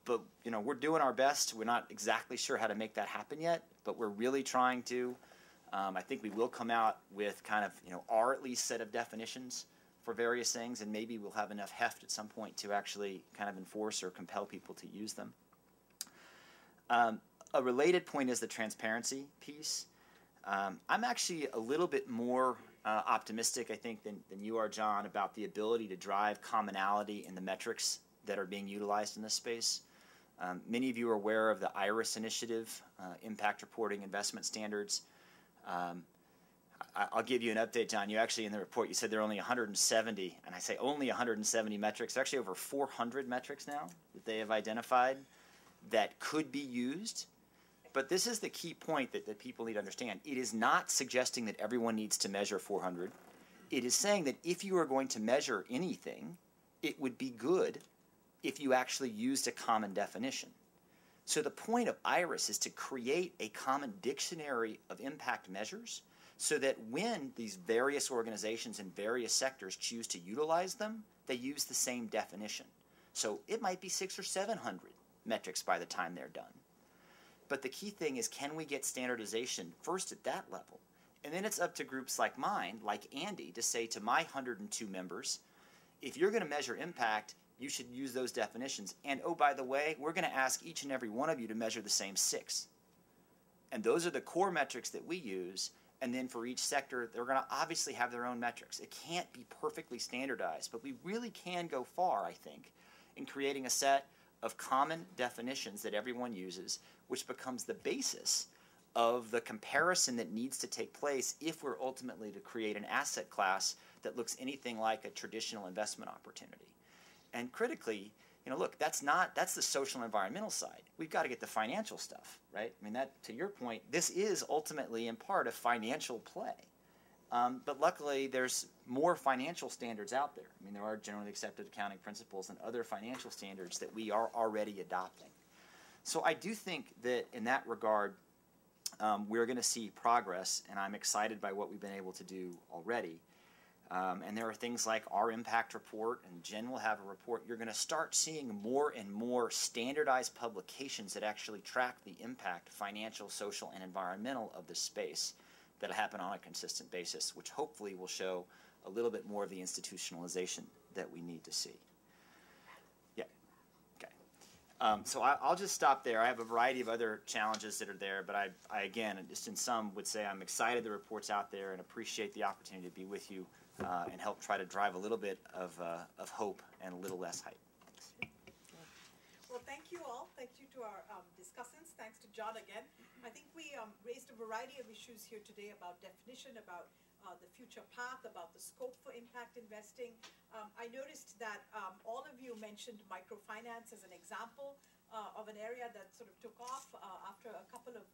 But, we're doing our best. We're not exactly sure how to make that happen yet, but we're really trying to. I think we will come out with kind of, our at least set of definitions for various things, and maybe we'll have enough heft at some point to actually kind of enforce or compel people to use them. A related point is the transparency piece. I'm actually a little bit more optimistic, I think, than you are, John, about the ability to drive commonality in the metrics that are being utilized in this space. Many of you are aware of the IRIS initiative, Impact Reporting Investment Standards. I'll give you an update, John. You actually, in the report, you said there are only 170, and I say only 170 metrics. There are actually over 400 metrics now that they have identified that could be used. But this is the key point that people need to understand. It is not suggesting that everyone needs to measure 400. It is saying that if you are going to measure anything, it would be good if you actually used a common definition. So the point of IRIS is to create a common dictionary of impact measures so that when these various organizations in various sectors choose to utilize them, they use the same definition. So it might be 600 or 700 metrics by the time they're done. But the key thing is, can we get standardization first at that level? And then it's up to groups like mine, like Andy, to say to my 102 members, if you're going to measure impact, you should use those definitions. And oh, by the way, we're going to ask each and every one of you to measure the same 6. And those are the core metrics that we use. And then for each sector, they're going to obviously have their own metrics. It can't be perfectly standardized, but we really can go far, I think, in creating a set of common definitions that everyone uses, which becomes the basis of the comparison that needs to take place if we're ultimately to create an asset class that looks anything like a traditional investment opportunity. And critically, look, that's the social and environmental side. We've got to get the financial stuff, right? I mean, that, to your point, this is ultimately in part a financial play. But luckily, there's more financial standards out there. I mean, there are generally accepted accounting principles and other financial standards that we are already adopting. So I do think that in that regard, we're going to see progress, and I'm excited by what we've been able to do already. And there are things like our impact report, and Jen will have a report. You're going to start seeing more and more standardized publications that actually track the impact, financial, social, and environmental of the space that'll happen on a consistent basis, which hopefully will show a little bit more of the institutionalization that we need to see. Yeah, okay. So I'll just stop there. I have a variety of other challenges that are there, but I again, just in sum, would say I'm excited the report's out there and appreciate the opportunity to be with you and help try to drive a little bit of hope and a little less hype. Well, thank you all. Thank you to our discussants. Thanks to John again. I think we raised a variety of issues here today about definition, about the future path, about the scope for impact investing. I noticed that all of you mentioned microfinance as an example of an area that sort of took off after a couple of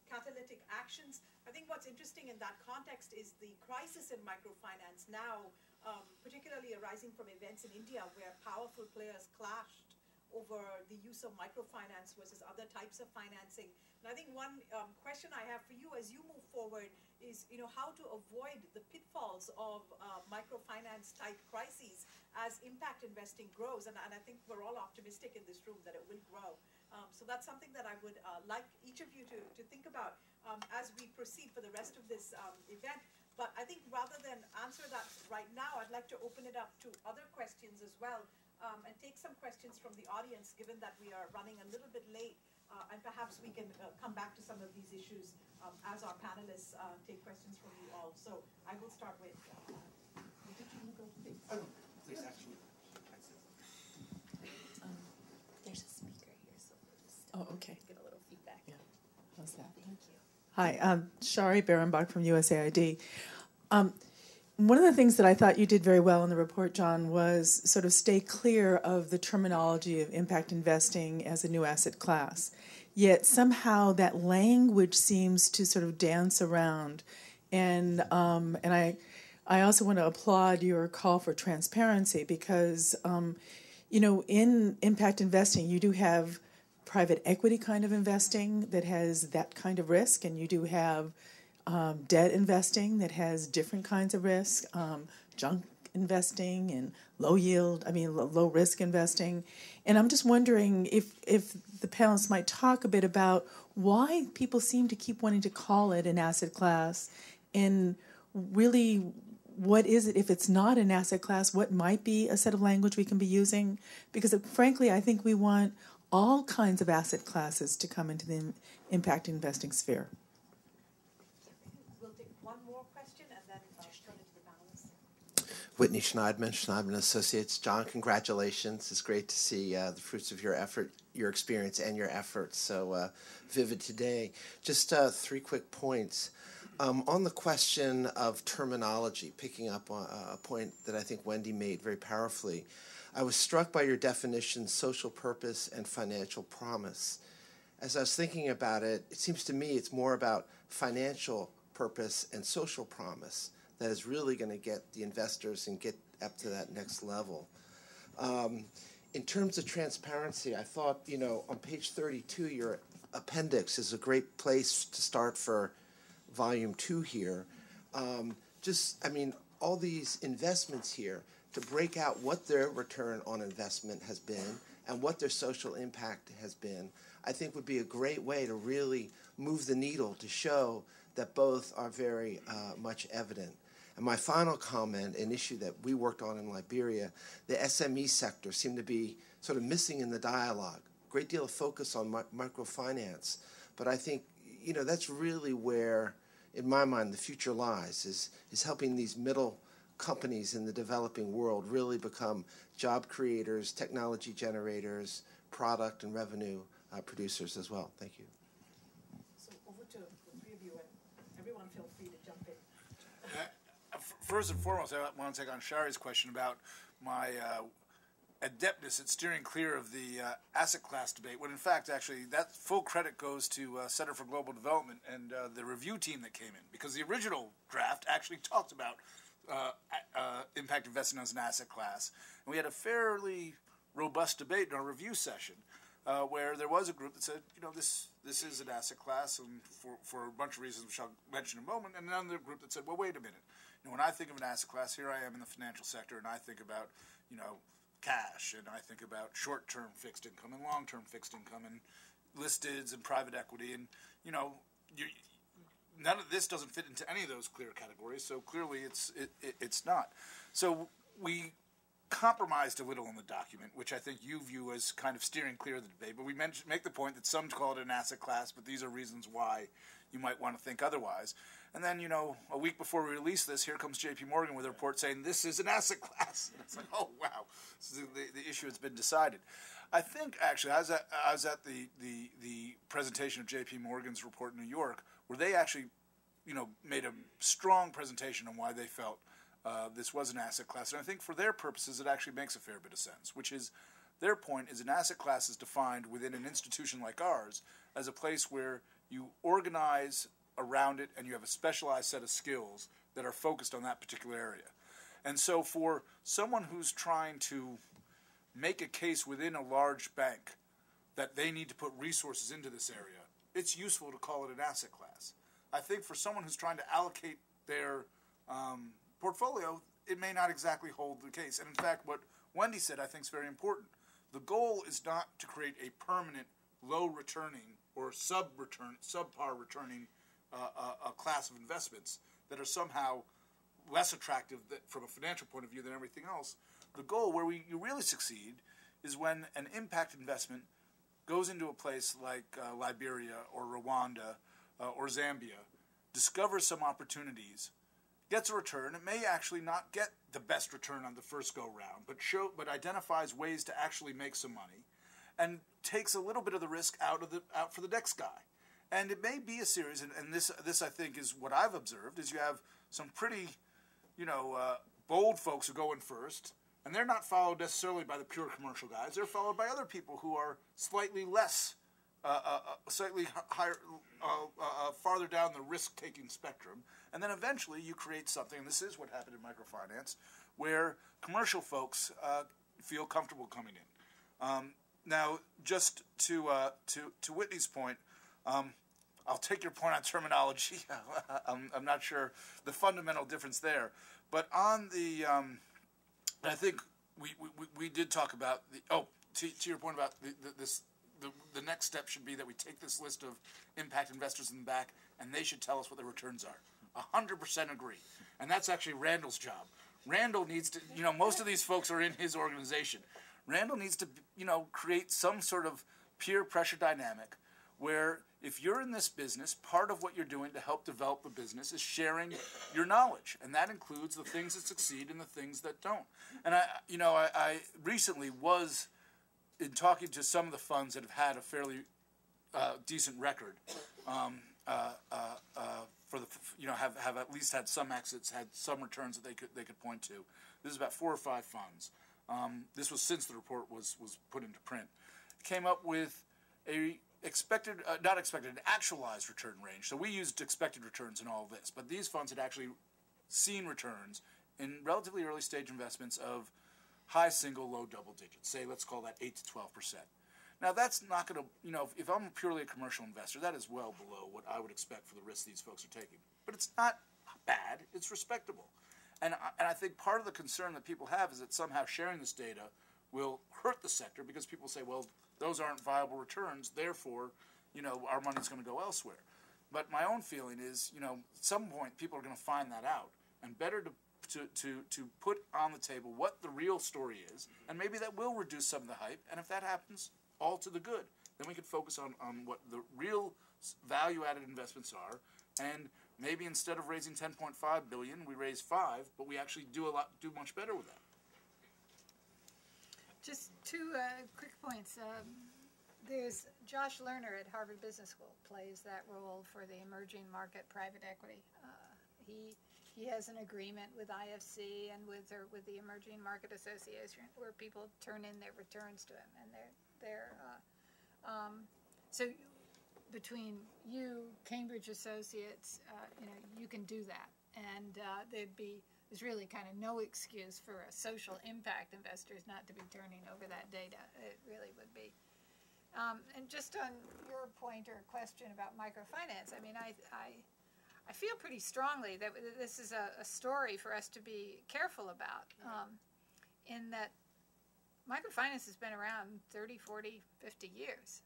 catalytic actions. I think what's interesting in that context is the crisis in microfinance now, particularly arising from events in India where powerful players clashed over the use of microfinance versus other types of financing. And I think one question I have for you as you move forward is, how to avoid the pitfalls of microfinance type crises as impact investing grows. And I think we're all optimistic in this room that it will grow. So that's something that I would like each of you to think about as we proceed for the rest of this event. But I think rather than answer that right now, I'd like to open it up to other questions as well. And take some questions from the audience, given that we are running a little bit late, and perhaps we can come back to some of these issues as our panelists take questions from you all. So I will start with. Did you go, please? Please, actually. There's a speaker here, so we'll just Oh, okay. get a little feedback. Yeah. How's that? Thank you. Hi, I'm Shari Berenbach from USAID. One of the things that I thought you did very well in the report, John, was sort of stay clear of the terminology of impact investing as a new asset class. Yet somehow that language seems to sort of dance around. And I also want to applaud your call for transparency because, in impact investing, you do have private equity kind of investing that has that kind of risk, and you do have debt investing that has different kinds of risk, junk investing and low risk investing. And I'm just wondering if the panelists might talk a bit about why people seem to keep wanting to call it an asset class, and really what is it, if it's not an asset class, what might be a set of language we can be using? Because frankly, I think we want all kinds of asset classes to come into the impact investing sphere. Whitney Schneidman Associates. John, congratulations. It's great to see the fruits of your effort, your experience, and your efforts so vivid today. Just 3 quick points. On the question of terminology, picking up on a point that I think Wendy made very powerfully, I was struck by your definition, social purpose and financial promise. As I was thinking about it, it seems to me it's more about financial purpose and social promise that is really going to get the investors and get up to that next level. In terms of transparency, I thought, on page 32, your appendix is a great place to start for volume 2 here. All these investments here, to break out what their return on investment has been and what their social impact has been, I think would be a great way to really move the needle to show that both are very much evident. And my final comment, an issue that we worked on in Liberia, the SME sector seemed to be sort of missing in the dialogue. Great deal of focus on microfinance, but I think that's really where, in my mind, the future lies, is helping these middle companies in the developing world really become job creators, technology generators, product and revenue producers as well. Thank you. So over to the 3 of you, and everyone feel free to jump in. First and foremost, I want to take on Shari's question about my adeptness at steering clear of the asset class debate, when in fact, actually, that full credit goes to Center for Global Development and the review team that came in, because the original draft actually talked about impact investing as an asset class. And we had a fairly robust debate in our review session where there was a group that said, this is an asset class, and for a bunch of reasons which I'll mention in a moment, and another group that said, well, wait a minute. When I think of an asset class, here I am in the financial sector, and I think about, cash, and I think about short-term fixed income and long-term fixed income and listeds and private equity, and, none of this doesn't fit into any of those clear categories, so clearly it's not. So we compromised a little in the document, which I think you view as kind of steering clear of the debate, but we make the point that some call it an asset class, but these are reasons why you might want to think otherwise. And then, a week before we release this, here comes J.P. Morgan with a report saying this is an asset class. And it's like, oh, wow, the issue has been decided. I think, actually, I was at the presentation of J.P. Morgan's report in New York, where they actually, made a strong presentation on why they felt this was an asset class. And I think for their purposes, it actually makes a fair bit of sense, which is their point is an asset class is defined within an institution like ours as a place where you organize around it and you have a specialized set of skills that are focused on that particular area. And so for someone who's trying to make a case within a large bank that they need to put resources into this area, it's useful to call it an asset class. I think for someone who's trying to allocate their portfolio, it may not exactly hold the case. And in fact, what Wendy said I think is very important. The goal is not to create a permanent low returning or subpar returning a class of investments that are somehow less attractive from a financial point of view than everything else. The goal where you really succeed is when an impact investment goes into a place like Liberia or Rwanda or Zambia, discovers some opportunities, gets a return. It may actually not get the best return on the first go-round, but identifies ways to actually make some money and takes a little bit of the risk out for the next guy. And it may be a series, and this I think is what I've observed, is you have some pretty, bold folks who go in first, and they're not followed necessarily by the pure commercial guys. They're followed by other people who are slightly less, slightly higher, farther down the risk-taking spectrum. And then eventually you create something, and this is what happened in microfinance, where commercial folks feel comfortable coming in. Now, just to Whitney's point, I'll take your point on terminology. I'm not sure the fundamental difference there, but on the, I think we did talk about to your point about the next step should be that we take this list of impact investors in the back, and they should tell us what their returns are. 100% agree, and that's actually Randall's job. Randall needs to, most of these folks are in his organization. Randall needs to, create some sort of peer pressure dynamic where if you're in this business, part of what you're doing to help develop the business is sharing your knowledge, and that includes the things that succeed and the things that don't. And I recently was in talking to some of the funds that have had a fairly decent record, for the have at least had some exits, had some returns that they could point to. This is about 4 or 5 funds. This was since the report was put into print. Came up with a an actualized return range. So we used expected returns in all of this, but these funds had actually seen returns in relatively early stage investments of high single, low double digits. Say, let's call that 8 to 12%. Now that's not going to, if I'm purely a commercial investor, that is well below what I would expect for the risks these folks are taking. But it's not bad, it's respectable. And I think part of the concern that people have is that somehow sharing this data will hurt the sector because people say, well, those aren't viable returns, therefore, our money's going to go elsewhere. But my own feeling is, at some point people are going to find that out, and better to put on the table what the real story is, and maybe that will reduce some of the hype, and if that happens, all to the good. Then we could focus on what the real value-added investments are, and maybe instead of raising $10.5 billion, we raise $5 billion, but we actually do much better with that. Just 2 quick points. There's Josh Lerner at Harvard Business School plays that role for the emerging market private equity. He has an agreement with IFC and with the Emerging Market Association where people turn in their returns to him, and so between you, Cambridge Associates, you can do that, and there's really kind of no excuse for a social impact investors not to be turning over that data. It really would be. And just on your point or question about microfinance, I feel pretty strongly that this is a story for us to be careful about, in that microfinance has been around 30, 40, 50 years.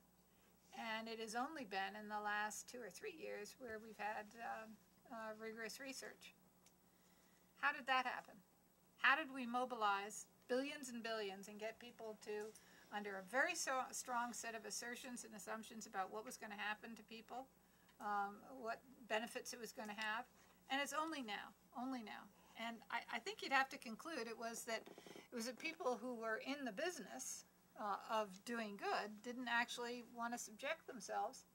And it has only been in the last 2 or 3 years where we've had rigorous research. How did that happen? How did we mobilize billions and billions and get people to, under a very strong set of assertions and assumptions about what was going to happen to people, what benefits it was going to have, and it's only now. And I think you'd have to conclude it was that people who were in the business of doing good didn't actually want to subject themselves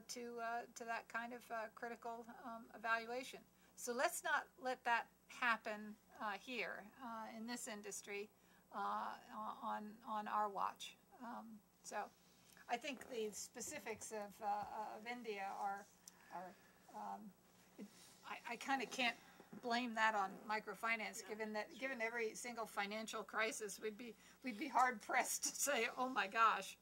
to that kind of critical evaluation. So let's not let that happen here in this industry on our watch. So I think the specifics of India are I kind of can't blame that on microfinance, given every single financial crisis, we'd be hard pressed to say, oh my gosh,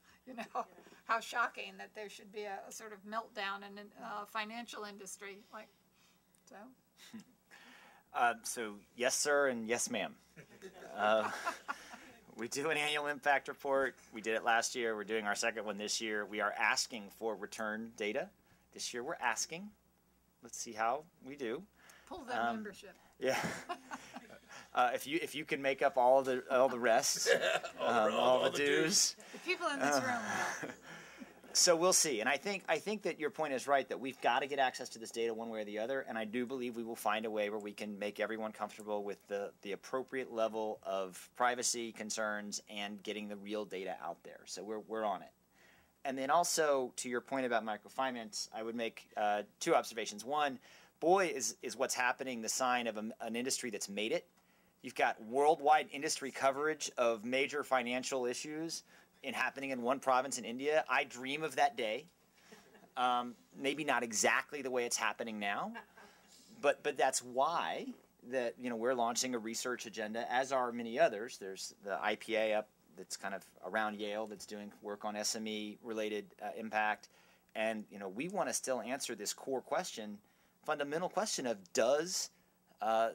how shocking that there should be a sort of meltdown in a financial industry so. So yes, sir, and yes, ma'am. We do an annual impact report. We did it last year. We're doing our second one this year. We are asking for return data. This year we're asking. Let's see how we do. Pull that membership. Yeah. If you can make up all the rest, all the dues. The people in this room. So we'll see. And I think that your point is right, that we've got to get access to this data one way or the other. And I do believe we will find a way where we can make everyone comfortable with the appropriate level of privacy concerns and getting the real data out there. So we're on it. And then also, to your point about microfinance, I would make two observations. One, boy, is what's happening the sign of an industry that's made it. You've got worldwide industry coverage of major financial issues happening in one province in India. I dream of that day. Maybe not exactly the way it's happening now, but that's why that we're launching a research agenda, as are many others. There's the IPA up that's kind of around Yale that's doing work on SME related impact, and we want to still answer this core question, fundamental question of does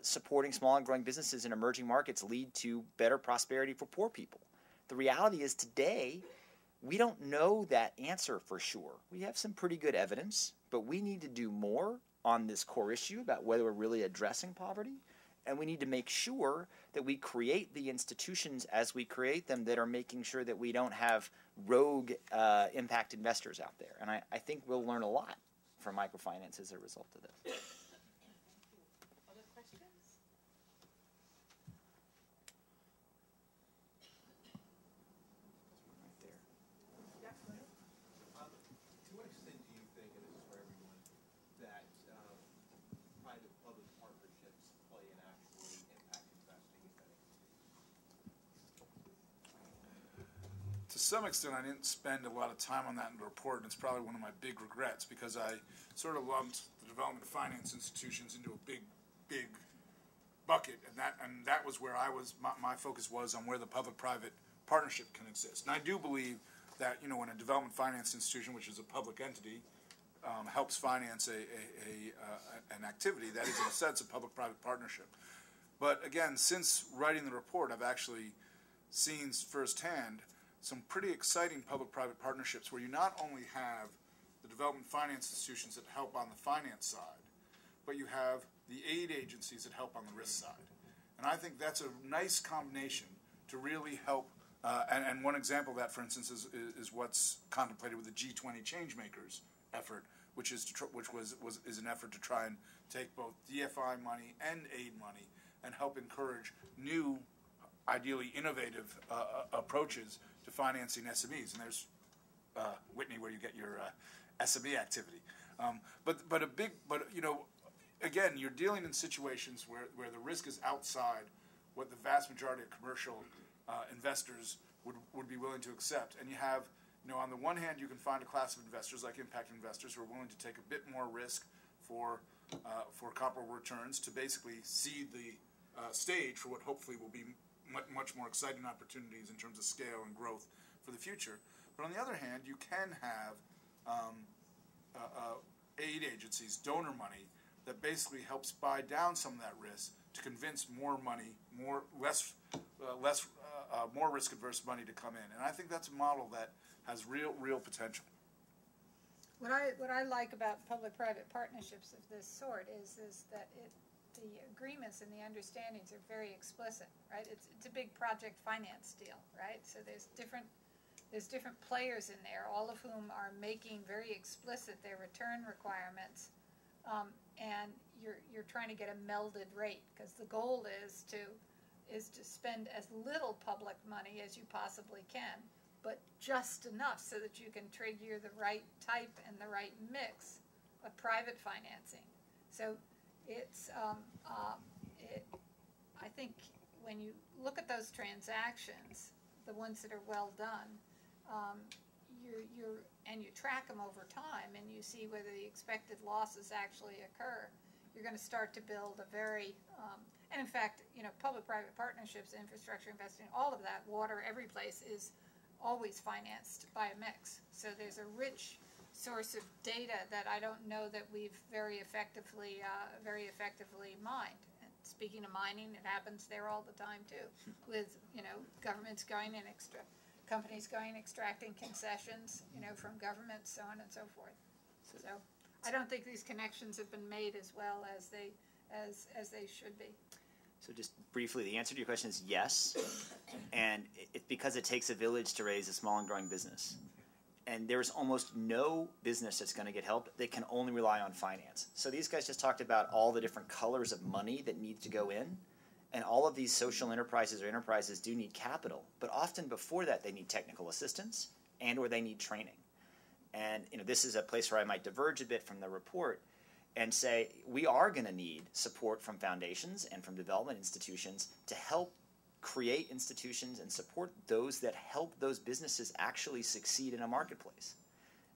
supporting small and growing businesses in emerging markets lead to better prosperity for poor people? The reality is today, we don't know that answer for sure. We have some pretty good evidence, but we need to do more on this core issue about whether we're really addressing poverty. And we need to make sure that we create the institutions as we create them that are making sure that we don't have rogue impact investors out there. And I think we'll learn a lot from microfinance as a result of this. Other questions? Right there. Yeah, go ahead. To what extent do you think, and this is for everyone, that private-public partnerships play in actually impact investing, if any? To some extent, I didn't spend a lot of time on that in the report, and it's probably one of my big regrets because I sort of lumped the development finance institutions into a big bucket, and that was where my focus was on where the public-private partnership can exist. And I do believe that when a development finance institution, which is a public entity, helps finance an activity, that is in a sense a public-private partnership. But again, since writing the report, I've actually seen firsthand some pretty exciting public-private partnerships where you not only have the development finance institutions that help on the finance side, but you have the aid agencies that help on the risk side. And I think that's a nice combination to really help. And one example of that, for instance, is what's contemplated with the G20 Changemakers effort, which is an effort to try and take both DFI money and aid money and help encourage new, ideally innovative approaches to financing SMEs. And there's Whitney, where you get your SME activity. Again, you're dealing in situations where the risk is outside what the vast majority of commercial investors would be willing to accept. And you have, on the one hand, you can find a class of investors like impact investors who are willing to take a bit more risk for comparable returns to basically seed the stage for what hopefully will be much more exciting opportunities in terms of scale and growth for the future. But on the other hand, you can have aid agencies, donor money, that basically helps buy down some of that risk to convince more risk-averse money to come in. And I think that's a model that has real potential. What I like about public-private partnerships of this sort is that the agreements and the understandings are very explicit, right? It's a big project finance deal, right? So there's different players in there, all of whom are making very explicit their return requirements, and you're trying to get a melded rate because the goal is to spend as little public money as you possibly can, but just enough so that you can trigger the right type and the right mix of private financing. So it's I think when you look at those transactions, the ones that are well done, and you track them over time and you see whether the expected losses actually occur, you're going to start to build a very and in fact, public-private partnerships, infrastructure investing, all of that, water, every place is always financed by a mix. So there's a rich source of data that I don't know that we've very effectively mined. And speaking of mining, it happens there all the time too, with governments going and companies going extracting concessions, from governments, so on and so forth. So I don't think these connections have been made as well as they should be. So just briefly, the answer to your question is yes, and it's because it takes a village to raise a small and growing business. And there's almost no business that's going to get help that can only rely on finance. So these guys just talked about all the different colors of money that need to go in, and all of these social enterprises or enterprises do need capital, but often before that they need technical assistance and or they need training. And this is a place where I might diverge a bit from the report and say we are going to need support from foundations and from development institutions to help create institutions and support those that help those businesses actually succeed in a marketplace.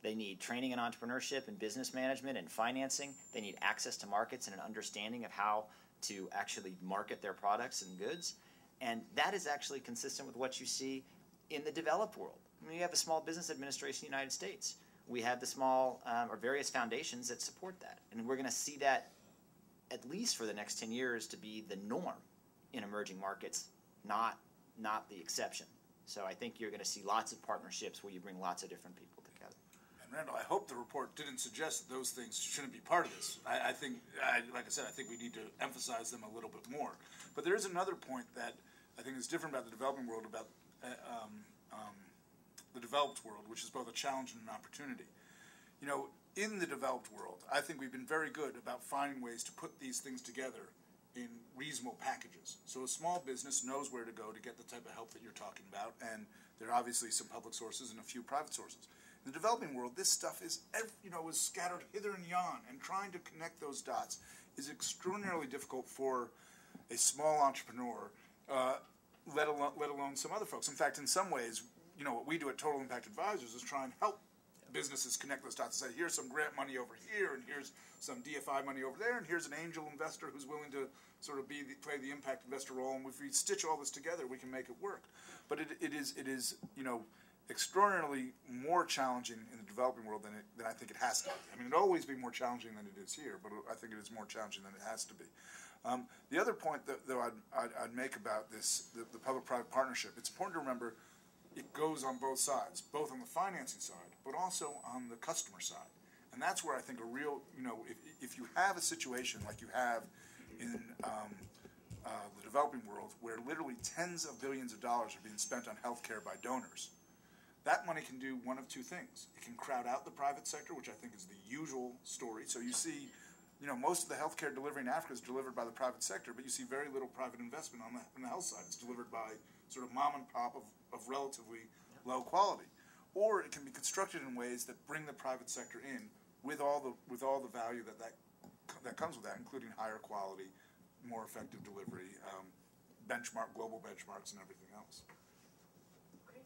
They need training in entrepreneurship and business management and financing. They need access to markets and an understanding of how to actually market their products and goods. And that is actually consistent with what you see in the developed world. I mean, you have the Small Business Administration in the United States. We have the small or various foundations that support that. And we're going to see that at least for the next 10 years to be the norm in emerging markets, not the exception. So I think you're going to see lots of partnerships where you bring lots of different people together. And Randall, I hope the report didn't suggest that those things shouldn't be part of this. I think, like I said, I think we need to emphasize them a little bit more. But there is another point that I think is different about the developing world, about the developed world, which is both a challenge and an opportunity. In the developed world, I think we've been very good about finding ways to put these things together in reasonable packages. So a small business knows where to go to get the type of help that you're talking about, and there are obviously some public sources and a few private sources. In the developing world, this stuff is, is scattered hither and yon, and trying to connect those dots is extraordinarily difficult for a small entrepreneur, let alone some other folks. In fact, in some ways, what we do at Total Impact Advisors is try and help businesses connect those dots and say, here's some grant money over here, and here's some DFI money over there, and here's an angel investor who's willing to sort of play the impact investor role, and if we stitch all this together, we can make it work. But it is extraordinarily more challenging in the developing world than I think it has to be. I mean, it'll always be more challenging than it is here, but I think it is more challenging than it has to be. The other point that I'd make about this, the public-private partnership, it's important to remember it goes on both sides, both on the financing side, but also on the customer side. And that's where I think a real, if you have a situation like you have in the developing world, where literally tens of billions of dollars are being spent on healthcare by donors, that money can do one of two things. It can crowd out the private sector, which I think is the usual story. So you see, most of the healthcare delivery in Africa is delivered by the private sector, but you see very little private investment on the health side. It's delivered by sort of mom and pop of relatively low quality. Or it can be constructed in ways that bring the private sector in with all the value that comes with that, including higher quality, more effective delivery, global benchmarks, and everything else. Great.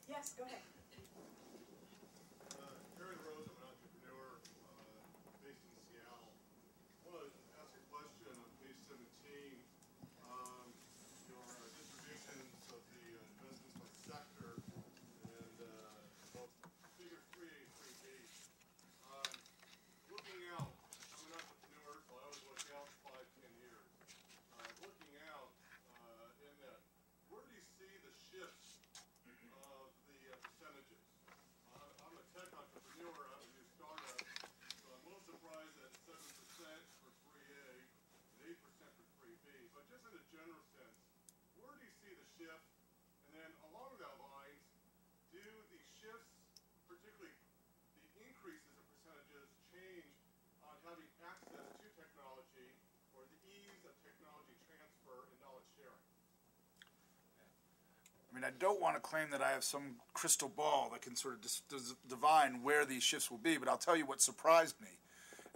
Yes, go ahead. I mean, I don't want to claim that I have some crystal ball that can sort of divine where these shifts will be, but I'll tell you what surprised me.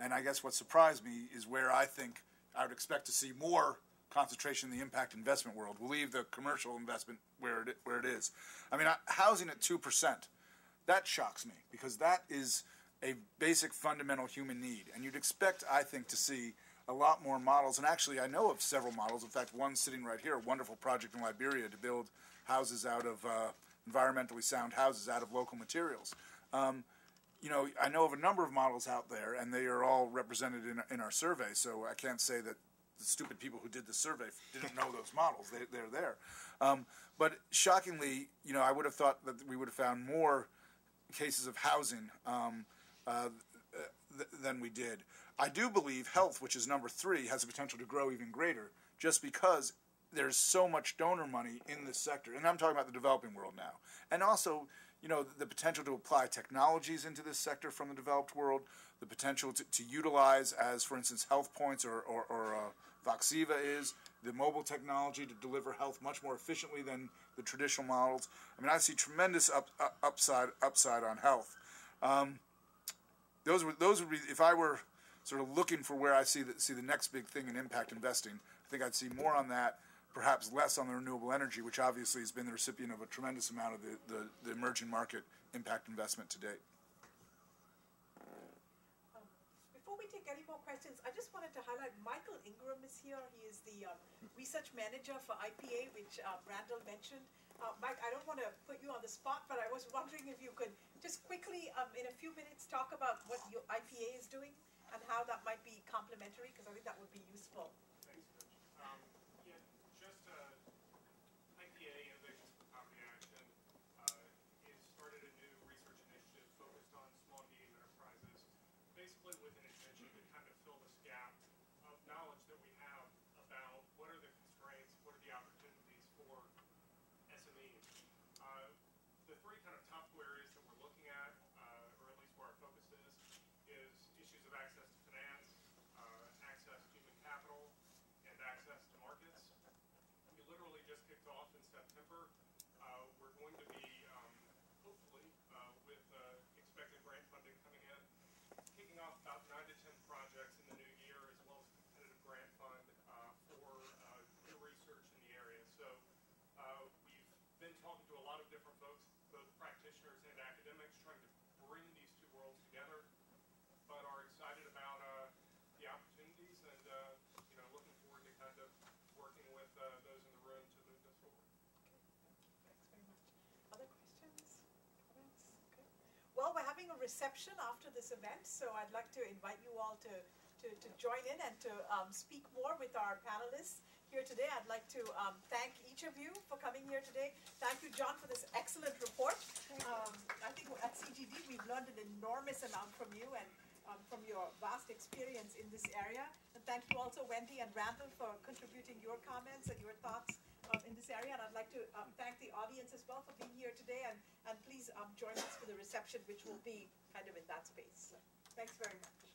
And I guess what surprised me is where I think I would expect to see more concentration in the impact investment world. We'll leave the commercial investment where it is. I mean, housing at 2%, that shocks me, because that is a basic fundamental human need. And you'd expect, I think, to see a lot more models. And actually, I know of several models. In fact, one sitting right here, a wonderful project in Liberia to build houses out of environmentally sound houses out of local materials. I know of a number of models out there, and they are all represented in our survey, so I can't say that the stupid people who did the survey didn't know those models. They're there. But shockingly, I would have thought that we would have found more cases of housing than we did. I do believe health, which is number 3, has the potential to grow even greater, just because there's so much donor money in this sector. And I'm talking about the developing world now. And also, the potential to apply technologies into this sector from the developed world, the potential to utilize, as for instance, health points or Voxiva is, the mobile technology to deliver health much more efficiently than the traditional models. I mean, I see tremendous upside on health. Those would be, if I were sort of looking for where I see the next big thing in impact investing, I think I'd see more on that, perhaps less on the renewable energy, which obviously has been the recipient of a tremendous amount of the emerging market impact investment to date. Before we take any more questions, I just wanted to highlight Michael Ingram is here. He is the research manager for IPA, which Randall mentioned. Mike, I don't want to put you on the spot, but I was wondering if you could just quickly, in a few minutes, talk about what your IPA is doing and how that might be complementary, because I think that would be useful. Thanks, Mitch. Yeah, just IPA, Innovations for Poverty Action, is started a new research initiative focused on small and medium enterprises, basically with an intention to kind of fill this gap of knowledge that we have about what are the constraints, what are the opportunities for SMEs. The three kind of top two areas that we're looking at, or at least where our focus is issues of access to finance, access to human capital, and access to markets. We literally just kicked off in September. We're going to be, hopefully, with expected grant funding coming in, kicking off about 9 to 10 projects in the new year, as well as a competitive grant fund for new research in the area. So we've been talking to a lot of different folks, both practitioners and academics, trying to bring these two worlds together, but are excited about the opportunities and looking forward to kind of working with those in the room to move this forward. Thanks very much. Other questions, comments? Okay. Well, we're having a reception after this event, so I'd like to invite you all to join in and to speak more with our panelists here today. I'd like to thank each of you for coming here today. Thank you, John, for this excellent report. I think at CGD we've learned an enormous amount from you and from your vast experience in this area. And thank you also, Wendy and Randall, for contributing your comments and your thoughts in this area. And I'd like to thank the audience as well for being here today. And please join us for the reception, which will be kind of in that space. So, thanks very much.